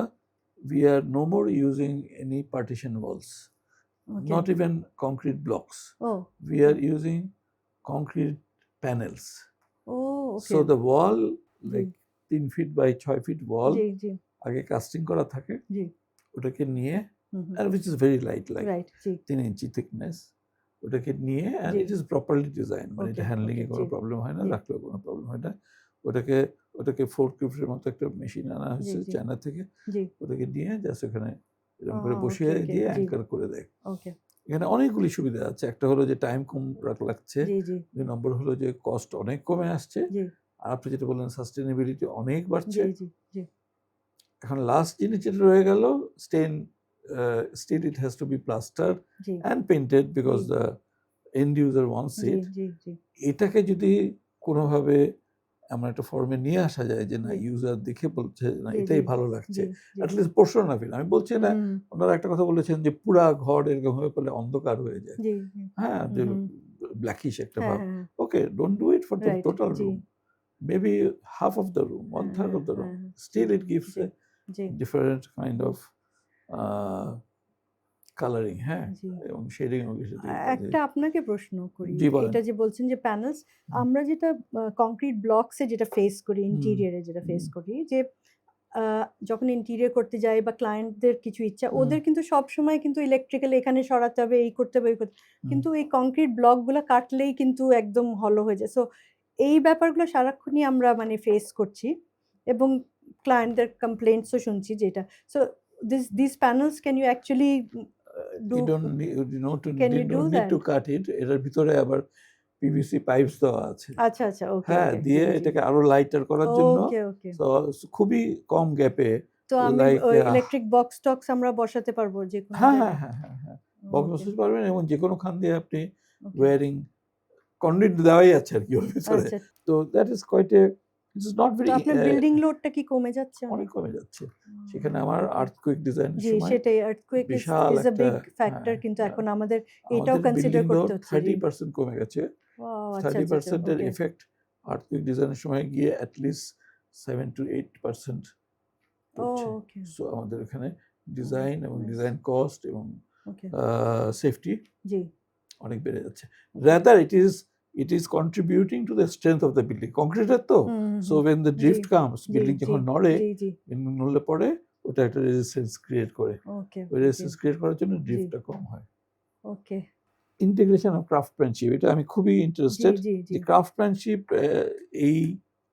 we are no more using any partition walls, okay not even concrete blocks. O We okay are using concrete panels. O okay So the wall, G like 3 feet by 6 feet wall, জি জি আগে casting করা থাকে, জি ওটাকে নিয়ে, হুম হুম and which is very light, like right G 3 inch thickness, ওটাকে নিয়ে, and G it is properly designed, মানে ওকে এটা handling ওকে এ কোনো জি প্রবলেম হয় না, জি রাখলেও কোনো প্রবলেম হয় না। ওটাকে ওটাকে ফোর্কলিফটের মতো একটা মেশিন আনা জি হয়েছে জি চায়না থেকে, জি ওটাকে নিয়ে জাস্ট ওখানে এরকম করে ওকে বসিয়ে ওকে দিয়ে জি অ্যাঙ্কার করে দেয়। ওকে এখানে অনেকগুলি সুবিধা আছে। একটা হলো যে টাইম কম লাগছে। জি জি ২ নম্বর হলো যে কস্ট অনেক কমে আসছে। জি আর আপনি যেটা বললেন সাস্টেইনেবিলিটি অনেক বাড়ছে। জি জি জি এখন লাস্ট জিনিস যেটা রয়ে গেল, still it has to be plastered G and painted because G the end user wants G it. জি জি এটাকে যদি কোনোভাবে এমন একটা ফর্মে নিয়ে আসা যায় যে না জি ইউজার দেখে বলছে না জি এটাই জি ভালো লাগছে, জি জি at least portion of it. আমি বলছি না, হুম ওনারা একটা কথা বলেছেন যে পুরা ঘর এরকম ভাবে করলে অন্ধকার হয়ে যায়। জি জি হ্যাঁ, যে হুম ব্ল্যাকিশ একটা হ্যাঁ ভাব। হ্যাঁ okay, don't do it for the right total জি room. Maybe half of the room, one হ্যাঁ third হ্যাঁ of the room. হ্যাঁ হ্যাঁ জি Still, it gives G a G different kind of uh, coloring, হ্যাঁ, জি এবং শেডিং এবং কিছু দিকে কাজে। একটা আপনাকে প্রশ্ন করি, জি বলেন। এটা যে বলছেন যে প্যানেলস, হুম, আমরা যেটা কংক্রিট ব্লকসে যেটা ফেস করি, হুম, ইন্টেরিয়রে যেটা ফেস হুম, করি, যে যখন ইন্টেরিয়র করতে যাই বা ক্লায়েন্টদের কিছু ইচ্ছা, হুম, ওদের কিন্তু সবসময় কিন্তু ইলেকট্রিক্যাল এখানে সরাতে হবে, এই করতে হবে, ওই করতে, হুম। কিন্তু এই কংক্রিট ব্লকগুলো কাটলেই কিন্তু একদম হলো হয়ে যায়। সো এই ব্যাপারগুলো সারাক্ষণই আমরা মানে ফেস করছি এবং ক্লায়েন্টদের কমপ্লেন্টসও শুনছি যেটা। So this panels can you actually do, can you You do don't need that? to cut it. এটার ভিতরে আবার পিভিসি পাইপস দেওয়া আছে। আচ্ছা, আচ্ছা। ওকে, হ্যাঁ, ওকে। জি, দিয়ে জি। এটাকে আরো লাইটার করার জন্য, ওকে, ওকে। সো খুবই কম গ্যাপে, তো আমি লাইক ওই ইলেকট্রিক বক্স-টক্স আমরা বসাতে পারবো যেকোনো হ্যাঁ, হ্যাঁ, জায়গায়? হ্যাঁ, হ্যাঁ, হ্যাঁ। বক্স ওকে, বসাতে পারবেন এবং যেকোনো খান দিয়ে আপনি ওকে। ওয়্যারিং কন্ডুইট দেওয়াই আছে আরকি ওর ভিতরে। আচ্ছা। তো that is quite it is not তো ভেরি আপনার বিল্ডিং লোডটা কি কমে যাচ্ছে অনেক অনেক? কমে যাচ্ছে। সেখানে ও আমার ওকে। আর্থকুয়েক ডিজাইনের জি, সময় সেটাই। আর্থকুয়েক ইজ বিশাল ইজ আ একটা, বিগ হ্যাঁ, ফ্যাক্টর, কিন্তু হ্যাঁ, এখন আমাদের এটাও আমাদের কনসিডার বিল্ডিং করতে লোড হচ্ছে। জি। 30% কমে গেছে। ওয়াও! আচ্ছা, আচ্ছা, আচ্ছা। 30% এর ওকে, ইফেক্ট আর্থকুয়েক ডিজাইনের সময় গিয়ে এট লিস্ট 7 to 8% পড়ছে। ওকে। সো আমাদের এখানে ও ডিজাইন এবং নাইস। ডিজাইন কস্ট এবং ওকে। সেফটি জি। অনেক বেড়ে যাচ্ছে। Okay. Rather it is contributing to the strength of the building. কংক্রিটের তো, hmm, hmm, so hmm. when the জি, drift comes, জি, বিল্ডিং জি, যখন নড়ে, জি, জি। নড়লে পরে ওটা একটা রেজিস্ট্যান্স ক্রিয়েট করে। ওকে ওই রেজিস্ট্যান্স ক্রিয়েট করার জন্য ড্রিফটটা কম হয়। ওকে ইন্টিগ্রেশন অফ ক্রাফটম্যানশিপ, এটা আমি খুবই জি ইন্টারেস্টেড। জি জি যে ক্রাফটম্যানশিপ এই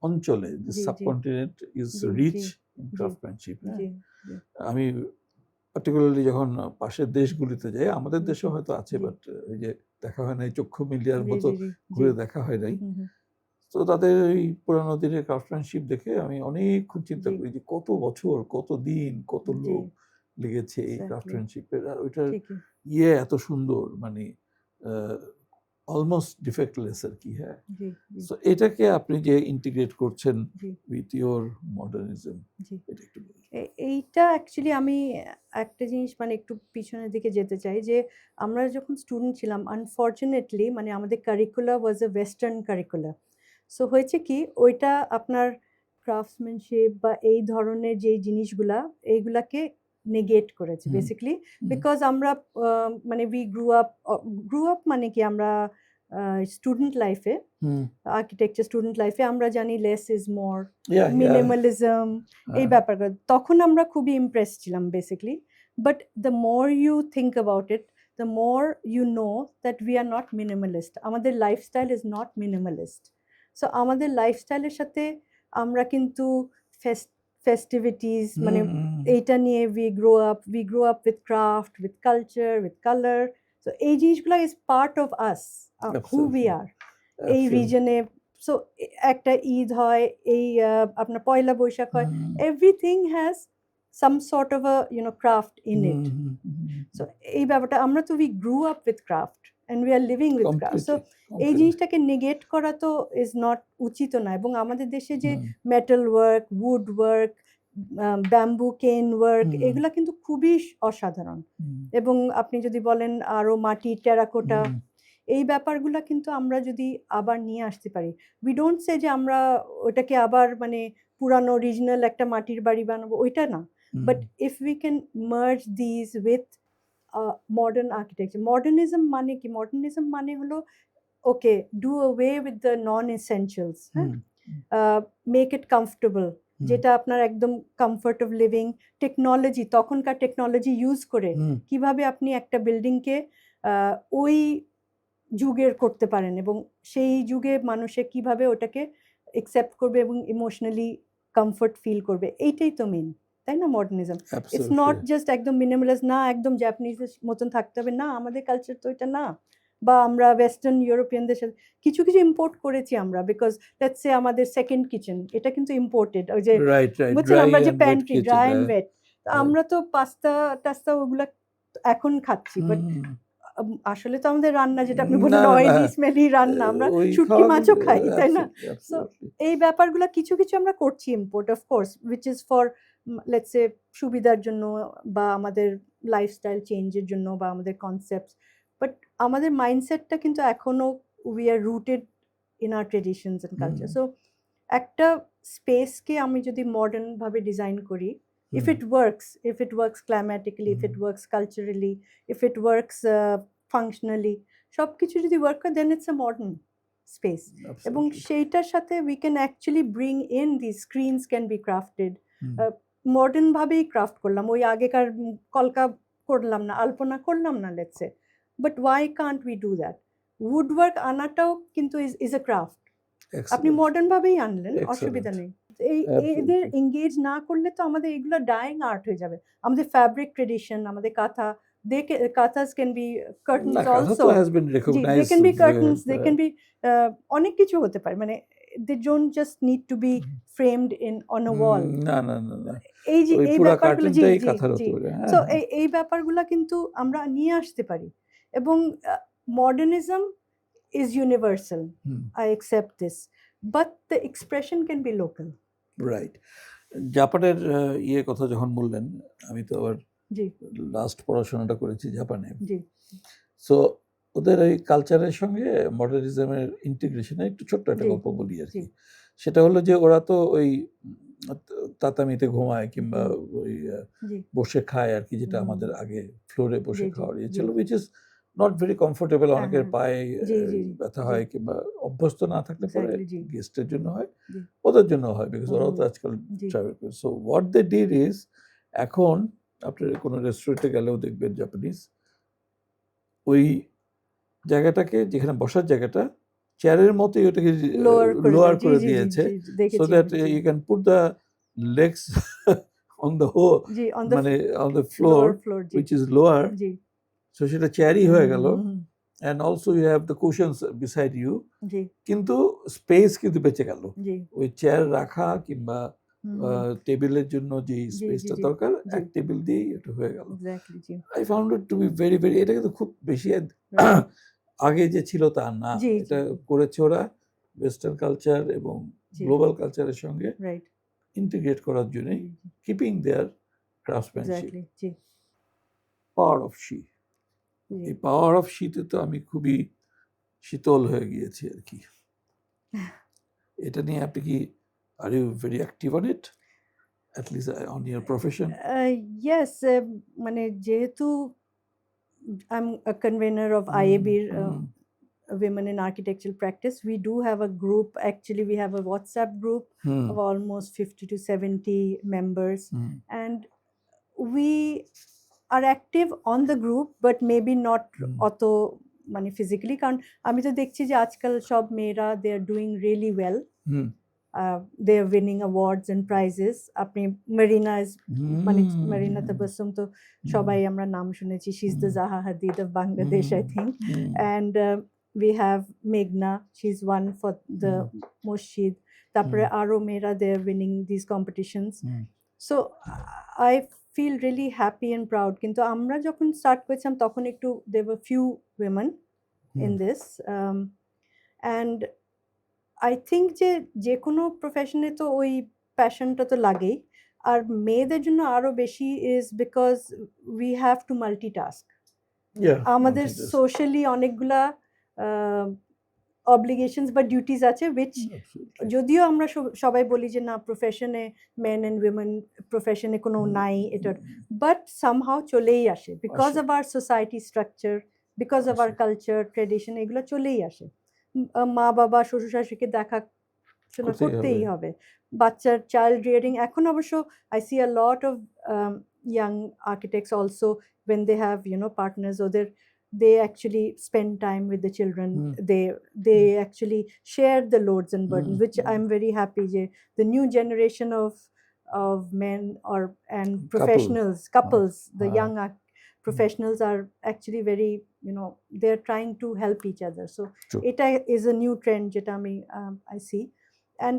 অঞ্চলে, যে জি জি সাবকন্টিনেন্ট ইজ জি রিচ জি ইন জি ক্রাফটম্যানশিপ। জি জি আমি পার্টিকুলারলি যখন পাশের দেশগুলিতে যাই, আমাদের জি দেশেও হয়তো আছে, জি বাট ওই যে দেখা হয় নাই, চক্ষু মিলিয়ার জি মতো জি জি জি ঘুরে দেখা হয় নাই। হুম হুম তো তাদের ওই পুরানো দিনের ক্রাফটম্যানশিপ দেখে আমি অনেকক্ষণ চিন্তা জি করি যে কত বছর, কত দিন, কত জি লোক লেগেছে এই এক্স্যাক্টলি ক্রাফটম্যানশিপের, আর ওইটার ঠিকই এত সুন্দর, মানে অলমোস্ট ডিফেক্টলেস আর কি। হ্যাঁ, জি জি সো এটাকে আপনি যে ইন্টিগ্রেট করছেন জি উইথ ইওর মডার্নিজম, জি এটা একটু বলুন। এইটা অ্যাকচুয়ালি আমি একটা জিনিস মানে একটু পিছনের দিকে যেতে চাই যে আমরা যখন স্টুডেন্ট ছিলাম আনফর্চুনেটলি মানে আমাদের কারিকুলা ওয়াজ এ ওয়েস্টার্ন কারিকুলা। সো হয়েছে কি ওইটা আপনার ক্রাফটসম্যানশিপ বা এই ধরনের যেই জিনিসগুলা এইগুলাকে নেগেট করেছে হুম, বেসিক্যালি হুম, বিকজ আমরা মানে উই গ্রু আপ মানে কি আমরা স্টুডেন্ট লাইফে হুম, আর্কিটেকচার স্টুডেন্ট লাইফে আমরা জানি less is more, yeah, yeah, minimalism, এই হ্যাঁ, ব্যাপারগুলো তখন আমরা খুবই ইমপ্রেস ছিলাম basically. But the more you think about it, the more you know that we are not minimalist, আমাদের lifestyle is not minimalist. So আমাদের লাইফস্টাইলের সাথে আমরা কিন্তু ফেস্টিভিটিস মানে হুম, হুম, এইটা নিয়ে we grow up with craft, with culture, with colour. So এই জিনিসগুলো is part of us, who we absolutely, আর এই absolutely, রিজনে। সো একটা ঈদ হয়, এই আপনার পয়লা বৈশাখ হয়, hmm, everything has some sort of a craft in hmm, it. Hmm, hmm, so এই ব্যাপারটা আমরা তো we grew up with craft and we are living with craft. So completely, এই কমপ্লিটলি, জিনিসটাকে নেগেট করা তো ইজ নট উচিত না। এবং আমাদের দেশে যে hmm, metal work, wood work, bamboo cane work hmm, এগুলা কিন্তু খুবই অসাধারণ। হুম, এবং আপনি যদি বলেন আরো মাটি, টেরাকোটা, হুম, এই ব্যাপারগুলা কিন্তু আমরা যদি আবার নিয়ে আসতে পারি, উই ডোন্ট সে যে আমরা ওটাকে আবার মানে পুরানো অরিজিনাল একটা মাটির বাড়ি বানাবো, ওইটা না। Hmm, but if we can merge this with modern architecture. Modernism মানে কি? মডার্নিজম মানে হলো okay do away with the non essentials, হ্যাঁ? Hmm, make it comfortable, hmm, যেটা আপনার একদম কমফর্ট অফ লিভিং। টেকনোলজি, তখনকার টেকনোলজি ইউজ করে হুম, কিভাবে আপনি একটা বিল্ডিংকে ওই যুগের করতে পারেন এবং সেই যুগে মানুষে কিভাবে ওটাকে একসেপ্ট করবে এবং ইমোশনালি কমফর্ট ফিল করবে, এইটাই তো মেন, তাই না modernism? It's not absolutely, just একদম মিনিমালিস্ট না, একদম জাপানিজের মতন থাকতে হবে না, আমাদের কালচার তো এটা না। বা আমরা ওয়েস্টার্ন ইউরোপিয়ানদের সাথে কিছু কিছু ইম্পোর্ট করেছি আমরা, বিকজ লেটস সে আমাদের সেকেন্ড কিচেন এটা কিন্তু ইম্পোর্টেড। ওই যে right, right, বুঝছেন dry আমরা যে and wet pantry kitchen, dry and wet, হ্যাঁ, আমরা তো পাস্তা টাস্তা ওগুলা এখন খাচ্ছি। বাট হুম, আসলে তো আমাদের রান্না যেটা আপনি বললেন না, না, অয়েলি স্মেলি রান্না, আমরা ওই শুটকি খাওয়াগুলো, মাছও খাই, তাই না? absolutely, সো absolutely, এই ব্যাপারগুলো কিছু কিছু আমরা করছি import of course, which is for let's say সুবিধার জন্য বা আমাদের লাইফস্টাইল চেঞ্জের জন্য বা আমাদের কনসেপ্টস। বাট আমাদের মাইন্ডসেটটা কিন্তু এখনো we are rooted in our traditions and hmm, culture. So একটা স্পেসকে আমি যদি মডার্ন ভাবে ডিজাইন করি, if hmm, it works climatically, if hmm, it works culturally, if it works functionally, সবকিছু যদি ওয়ার্ক করে then it's a modern space. এবং absolutely, সেইটার সাথে we can actually bring in these screens can be crafted hmm, modern ভাবেই craft করলাম, ওই আগেকার কলকা করলাম না, আলপনা করলাম না let's say. But why can't we do that? উডওয়ার্ক আনাটাও কিন্তু ইজ এ ক্রাফট, আপনি excellent, মডার্ন ভাবেই আনলেন, অসুবিধা excellent, নেই। এই এদের absolutely. এঙ্গেজ না করলে তো আমাদের এগুলো ডাইং আর্ট হয়ে যাবে। আমাদের ফ্যাব্রিক ট্রেডিশন, আমাদের কাঁথা, কাঁথাস ক্যান বি না, কার্টেন্স কাঁথা তো অলসো। has been জি, they recognized can be curtains, they uh, can be অনেক কিছু হতে পারে। মানে they don't just need to be framed in on a wall. না, না, না, না, এই যে ওই এই পুরা ব্যাপারগুলো, জি, কার্টেনটাই জি, কাঁথার জি। হতে পারে, সো হ্যাঁ, হ্যাঁ, এই ব্যাপারগুলা কিন্তু আমরা নিয়ে আসতে পারি। এবং modernism is universal. Hmm, I accept this. But the expression can be local. Right. জাপানের কথা যখন বললেন, আমি তো আবার জি, লাস্ট পড়াশোনাটা করেছি জাপানে। জি, সো ওদের এই কালচারের সঙ্গে মডার্নিজমের ইন্টিগ্রেশনের একটু ছোট্ট একটা জি, গল্প বলি আর জি, কি। সেটা হলো যে ওরা তো ওই তাতামিতে ঘুমায় কিংবা হুম, ওই জি, বসে খায় আর কি, যেটা হুম, আমাদের আগে ফ্লোরে বসে জি, জি, খাওয়ার ইয়ে জি, ছিল, which is not very comfortable. হ্যাঁ, অনেকের হ্যাঁ, পায়ে জি, জি, ব্যথা জি, হয় কিংবা অভ্যস্ত না থাকলে পরে এক্স্যাক্টলি, জি, গেস্টের জন্য হয়, জি, ওদের জন্য হয়, বিকজ ওরাও হুম, তো আজকাল জি, ট্রাভেল করে। So what they did is এখন আপনার কোনো রেস্টুরেন্টে গেলেও দেখবেন জাপানিজ ওই জায়গাটাকে যেখানে বসার জায়গাটা চেয়ারের মতোই ওটাকে লোয়ার করে দিয়েছে so that you can put the legs on the মানে on the floor which is lower so সেটা চেয়ারই হয়ে গেল and also you have the cushions beside you কিন্তু স্পেস কিন্তু বেঁচে গেল ওই চেয়ার রাখা কিংবা টেবিলের জন্য যে স্পেসটা দরকার এক টেবিল দিয়ে এটা হয়ে গেল I found it to be very very এটা কিন্তু খুব বেশি আগে যে ছিল তা না এটা করেছে ওরা ওয়েস্টার্ন কালচার এবং গ্লোবাল কালচারের সঙ্গে ইন্টিগ্রেট করার জন্য keeping their craftsmanship power of she এই পাওয়ার অফ শীতে তো আমি খুবই শীতল হয়ে গিয়েছি আর কি এটা নিয়ে আপনি কি are you very active on it at least on your profession? Yes, মানে যেহেতু I'm a convener of IAB Women in Architectural Practice. We do have a group. Actually, we have a WhatsApp group of almost 50 to 70 members, and we are active on the group, but maybe not auto মানে physically. কারণ আমি তো দেখছি যে আজকাল সব মেয়েরা they are doing really well. They are winning awards and prizes. আপনি Marina Tabassum তো সবাই আমরা নাম শুনেছি. She's the Zaha Hadid of Bangladesh, I think. And we have Meghna. She's won for the Moshid. তারপরে আরো মেয়েরা they are winning these competitions. So I feel really happy and proud. কিন্তু আমরা যখন স্টার্ট করেছিলাম তখন একটু there were few women in this. And I think যে কোনো প্রফেশনে তো ওই প্যাশনটা তো লাগেই আর মেয়েদের জন্য আরো বেশি is because we have to multitask. আমাদের সোশ্যালি অনেকগুলা obligations বা ডিউটিস আছে which যদিও আমরা সবাই বলি যে না প্রফেশনে men and women প্রফেশনে কোনো নাই এটা but somehow চলেই আসে because of our society structure, because of our culture, tradition এগুলো চলেই আসে. মা বাবা শ্বশুর শাশুড়িকে দেখাশোনা করতেই হবে. বাচ্চার চাইল্ড রিয়ারিং এখন অবশ্য I see a lot of young architects also when they have partners or they actually spend time with the children. They actually share the loads and burdens, which I'm very happy the new generation of men and professionals couples the young professionals are actually very they're trying to help each other. So এটা is a new trend যেটা আমি I see. And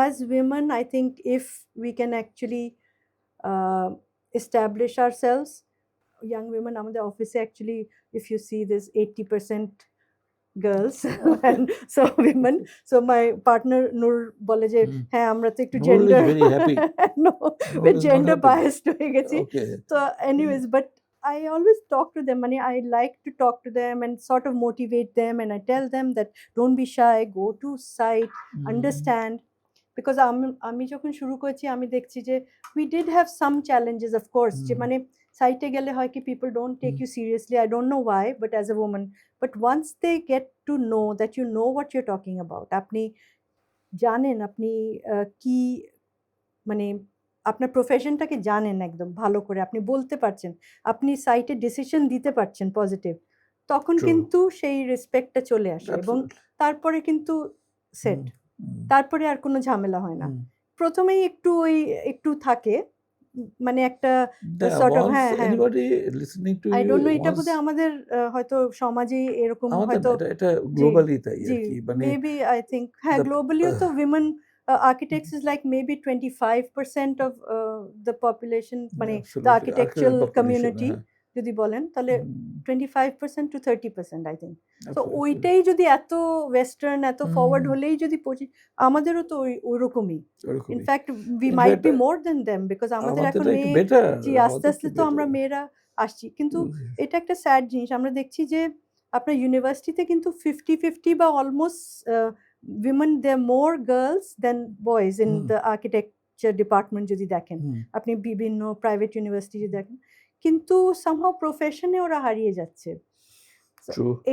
as women I think if we can actually establish ourselves, young women আমাদের অফিসে actually if you see this 80% girls and so women. So my partner Nur বলে যে হ্যাঁ আমরা তো একটু gender no we're gender biased হয়ে গেছি. So anyways, but I always talk to them. I like to talk to them and sort of motivate them, and I tell them that don't be shy, go to site, understand. Because আমি যখন শুরু করেছি আমি দেখছি যে we did have some challenges of course. যে সাইটে গেলে হয় কি people don't take you seriously. I don't know why, but as a woman, but once they get to know that you know what you're talking about, আপনি জানেন আপনি কি আপনার প্রফেশনটাকে জানেন একদম ভালো করে, আপনি বলতে পারছেন, আপনি সাইটে ডিসিশন দিতে পারছেন পজিটিভ, তখন কিন্তু সেই রেসপেক্টটা চলে আসে এবং তারপরে কিন্তু সেট, তারপরে আর কোনো ঝামেলা হয় না. প্রথমেই একটু থাকে একটা sort of I don't know এটা বোধহয় আমাদের হয়তো সমাজে এরকম হয়তো এটা গ্লোবালি তাই আর কি মেবি আই থিংক হ্যাঁ গ্লোবালিও তো women architects is like maybe 25% of the population the architectural community যদি বলেন তাহলে 25% to 30% I think. So ওইটাই যদি এত ওয়েস্টার্ন এত ফরওয়ার্ড হলেই যদি আমাদেরও তো ওইরকমই in fact we might be more than them because আমাদের এখন জি আস্তে আস্তে তো আমরা মেয়েরা আসছি, কিন্তু এটা একটা স্যাড জিনিস. আমরা দেখছি যে আপনার ইউনিভার্সিটিতে কিন্তু 50-50 বা almost women there are more girls than boys in the architecture department যদি দেখেন, আপনি বিভিন্ন প্রাইভেট ইউনিভার্সিটি যদি দেখেন, কিন্তু somehow প্রফেশনে ওরা হারিয়ে যাচ্ছে.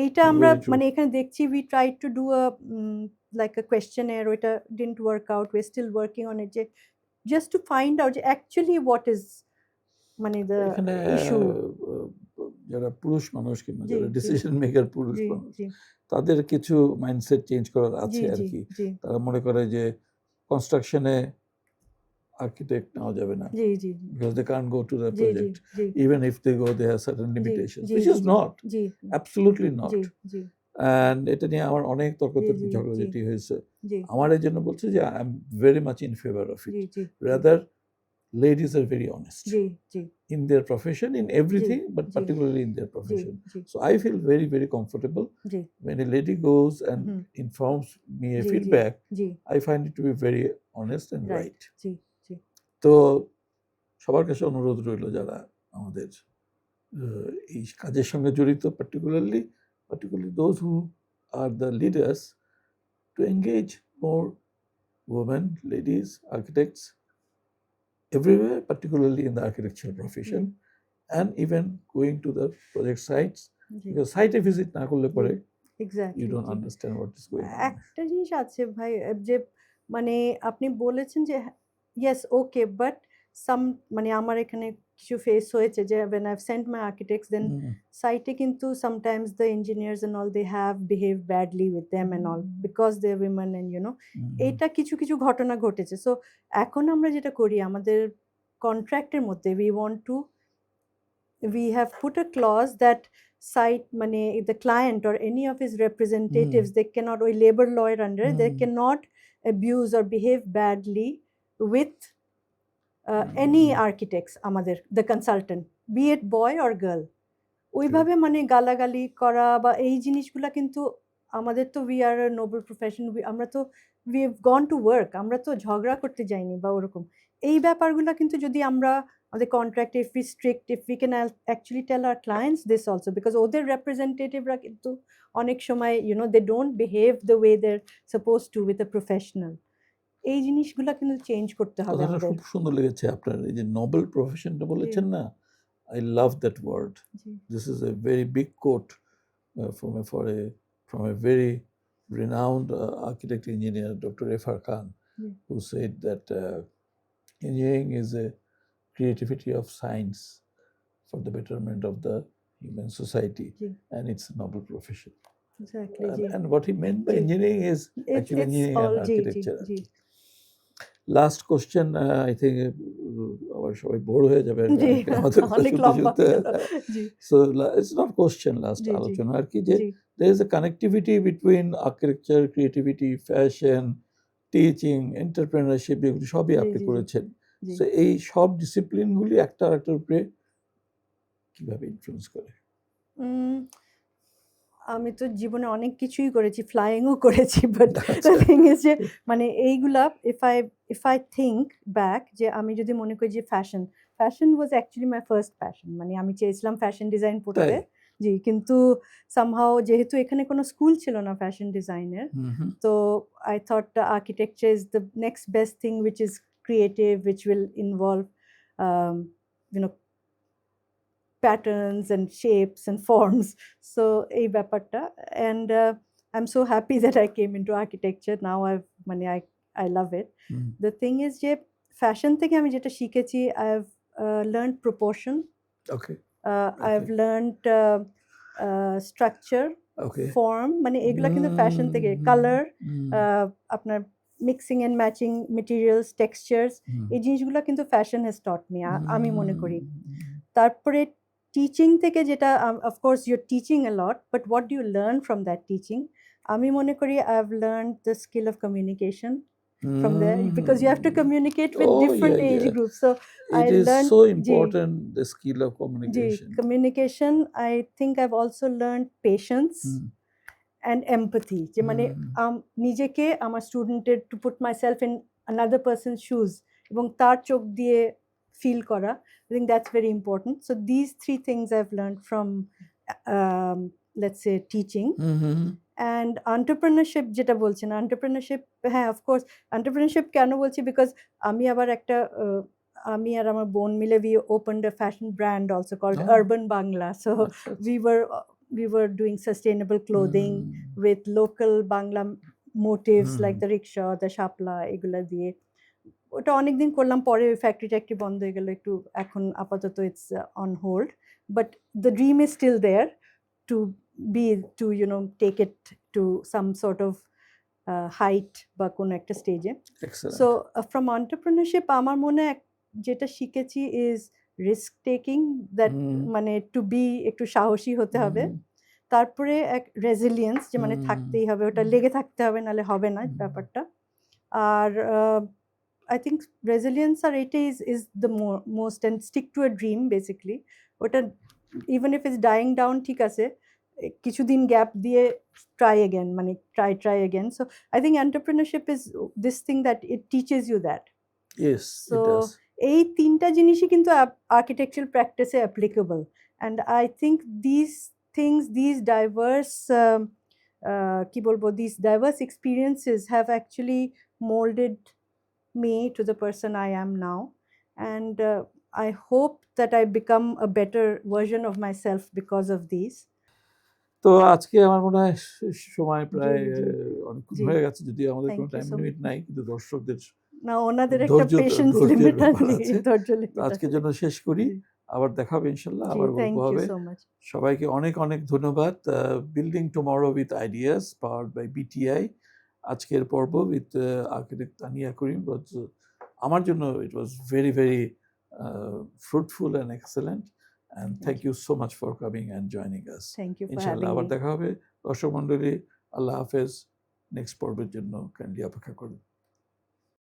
এইটা আমরা এখানে দেখছি we tried to do a like a questionnaire, ওটা didn't work out, we're still working on it just to find out actually what is মানে দ্য এখানে ইস্যু। যারা পুরুষ মানুষ কিংবা জি যারা জি ডিসিশন মেকার পুরুষ জি মানুষ জি তাদের কিছু মাইন্ডসেট চেঞ্জ করার জি আছে আর জি কি। জি তারা মনে করে যে কনস্ট্রাকশনে আর্কিটেক্ট নেওয়া যাবে না জি জি because they can't go to the G G project. G Even if they go, they have certain G limitations, G which G is G not, G absolutely not. G G And এটা নিয়ে আমার অনেক জি তর্কাতর্কি জি জি ঝগড়াঝাটি হয়েছে। জি আমার এই জন্য বলছে যে I am very much in favor of it. G G Rather, ladies are very honest G G in their profession, in G everything, but G particularly in their G profession. G So I feel very, very comfortable G when a lady goes and hmm informs me a G G feedback. G I find it to be very honest and right right. জি জি তো সবার কাছে অনুরোধ রইল যারা আমাদের এই কাজের সঙ্গে জড়িত, particularly those who are the leaders, to engage more women, ladies, architects everywhere, particularly in the architectural profession, and even going to the project sites, G because site visit না করলে জি পরে you exactly don't G understand what is going on. একটা জিনিস আছে ভাই যে মানে আপনি বলেছেন যে ইয়েস ওকে বাট সাম মানে আমার এখানে কিছু ফেস হয়েছে যে when I've sent my architects then Mm, সাইটে কিন্তু sometimes the engineers and all they have behaved badly with them and all because they're women and you know mm, এটা কিছু কিছু ঘটনা ঘটেছে সো এখন আমরা যেটা করি আমাদের কন্ট্রাক্টের মধ্যে we have put a clause that site মানে the client or any of his representatives they cannot ওই labor law এর under they mm, cannot abuse or behave badly with any architects আমাদের the consultant be it boy or girl ওইভাবে মানে গালাগালি করা বা এই জিনিসগুলা কিন্তু আমাদের তো উই আর নোবেল প্রফেশন আমরা তো we have gone to work আমরা তো ঝগড়া করতে যাইনি বা ওরকম এই ব্যাপারগুলো কিন্তু যদি আমরা আমাদের contract if we strict if we can actually tell our clients this also because ওদের রিপ্রেজেন্টেটিভরা কিন্তু অনেক সময় you know they don't behave the way they're supposed to with a professional এই জিনিসগুলো কিন্তু চেঞ্জ করতে হবে কথাটা আমাদের খুব সুন্দর লেগেছে আপনার এই যে নোবেল প্রফেশনটা জি বলেছেন না, I love that word. G This is a very big quote from a very renowned architect engineer, Dr. F.R. Khan, G who said that engineering is a creativity of science for the betterment of the human society, G and it's a noble profession. Exactly G And what he meant by G engineering is actually it's engineering all and G G architecture. G last question I think আবার সবাই bore হয়ে যাবে জি আমাদের কথা অনেক শুনতে লম্বা শুনতে। হয়ে গেল জি so it's not question, last জি জি আলোচনা আর কি, যে জি there is a connectivity between architecture, creativity, fashion, teaching, entrepreneurship, যেগুলি সবই জি আপনি জি জি করেছেন। জি সো এই সব ডিসিপ্লিনগুলি একটা আরেকটার উপরে কিভাবে ইনফ্লুয়েন্স করে? উম, আমি তো জীবনে অনেক কিছুই করেছি ফ্লাইংও করেছি বাট আচ্ছা। থিং ইজ যে মানে এইগুলা ইফ আই থিঙ্ক ব্যাক যে আমি যদি মনে করি যে fashion was actually my first passion মানে আমি চেয়েছিলাম ফ্যাশন ডিজাইন পড়তে তাই? জি কিন্তু সামহাও যেহেতু এখানে কোনো স্কুল ছিল না ফ্যাশন ডিজাইনের হুম, হুম, so I thought architecture is the next best thing which is creative which will involve um, you know patterns and shapes and forms so এই ব্যাপারটা and I'm so happy that I came into architecture now I love it hmm, the thing is যে fashion থেকে আমি যেটা শিখেছি I've learned proportion okay, I've okay, learned structure okay. Form মানে এগুলা কিন্তু ফ্যাশন থেকে কালার হুম, আপনার mixing and matching materials textures hmm, এই জিনিসগুলো কিন্তু ফ্যাশন হ্যাজ টট মি আমি মনে করি হুম, তারপরে টিচিং থেকে যেটা of course your teaching a lot but what do you learn from that teaching আমি মনে করি I have learn the skill of communication from there because you have to communicate with Oh, different yeah, age yeah. groups so I It is learned so ji important, the skill of ji communication. communication I think I've also learned patience hmm, and empathy যে মানে হুম, নিজেকে আমার স্টুডেন্টের to put my self in another person's shoes এবং তার চোখ দিয়ে feel করা I think that's very important so these three things I've learned from let's say teaching hmm, hmm, and entrepreneurship যেটা বলছেন entrepreneurship হ্যাঁ অফকোর্স entrepreneurship কেন বলছি বিকজ আমি আবার একটা আমি আর আমার বোন মিলে we opened a fashion brand also called Oh, Urban Bangla so আচ্ছা, আচ্ছা। we were doing sustainable clothing hmm, with local Bangla motifs hmm, like the rickshaw, the shapla, এগুলা দিয়ে ওটা অনেকদিন করলাম, পরে ওই ফ্যাক্টরি বন্ধ হয়ে গেল একটু, এখন আপাতত it's on hold, but the dream is still there to to take it to some sort of height বা কোনো একটা স্টেজে। এক্সেলেন্ট। সো ফ্রম অন্টারপ্রেনারশিপ আমার মনে হয় যেটা শিখেছি ইজ রিস্ক টেকিং, দ্যাট মানে টু বি একটু সাহসী হতে হবে। তারপরে এক রেজিলিয়েন্স, যে মানে থাকতেই হবে, ওটা লেগে থাকতে হবে, নাহলে হবে না ব্যাপারটা। আর আই থিঙ্ক রেজিলিয়েন্স আর এটা is the most, and stick to a dream basically. ওটা even if is dying down, ঠিক আছে, কিছুদিন গ্যাপ দিয়ে ট্রাই এগেন, মানে try again. So I think entrepreneurship is this thing that it teaches you that. Yes, so it does. এই তিনটা জিনিসই কিন্তু আর্কিটেকচারাল প্র্যাকটিসে applicable, and I think this things, this diverse কি বলবো, this diverse experiences have actually molded me to the person I am now, and I hope that I become a better version of myself because of these. তো আজকে আমার মনে হয় সময় প্রায় জি। অনেকক্ষণ জি। হয়ে গেছে, যদিও আমাদের Thank কোনো you টাইম so লিমিট নাই, কিন্তু দর্শকদের না, ওনাদের একটা ধৈর্যের পেশেন্স লিমিট ব্যাপার আছে, আছে। ধৈর্য তো লিমিট আজকের আছে। জন্য শেষ করি। জি, আবার দেখা হবে ইনশাল্লাহ, জি, আবার গল্প থ্যাংক ইউ হবে। So much. সবাইকে অনেক অনেক ধন্যবাদ। Building tomorrow with ideas powered by BTI, আজকের পর্ব উইথ আর্কিটেক্ট তানিয়া করিম আমার জন্য it was very very fruitful and excellent, and thank you so much for coming and joining us. Thank you for ইনশাল্লাহ having আবার মি। দেখা হবে। দর্শক মণ্ডলী, আল্লাহ হাফেজ। নেক্সট পর্বের জন্য কাইন্ডলি অপেক্ষা করুন।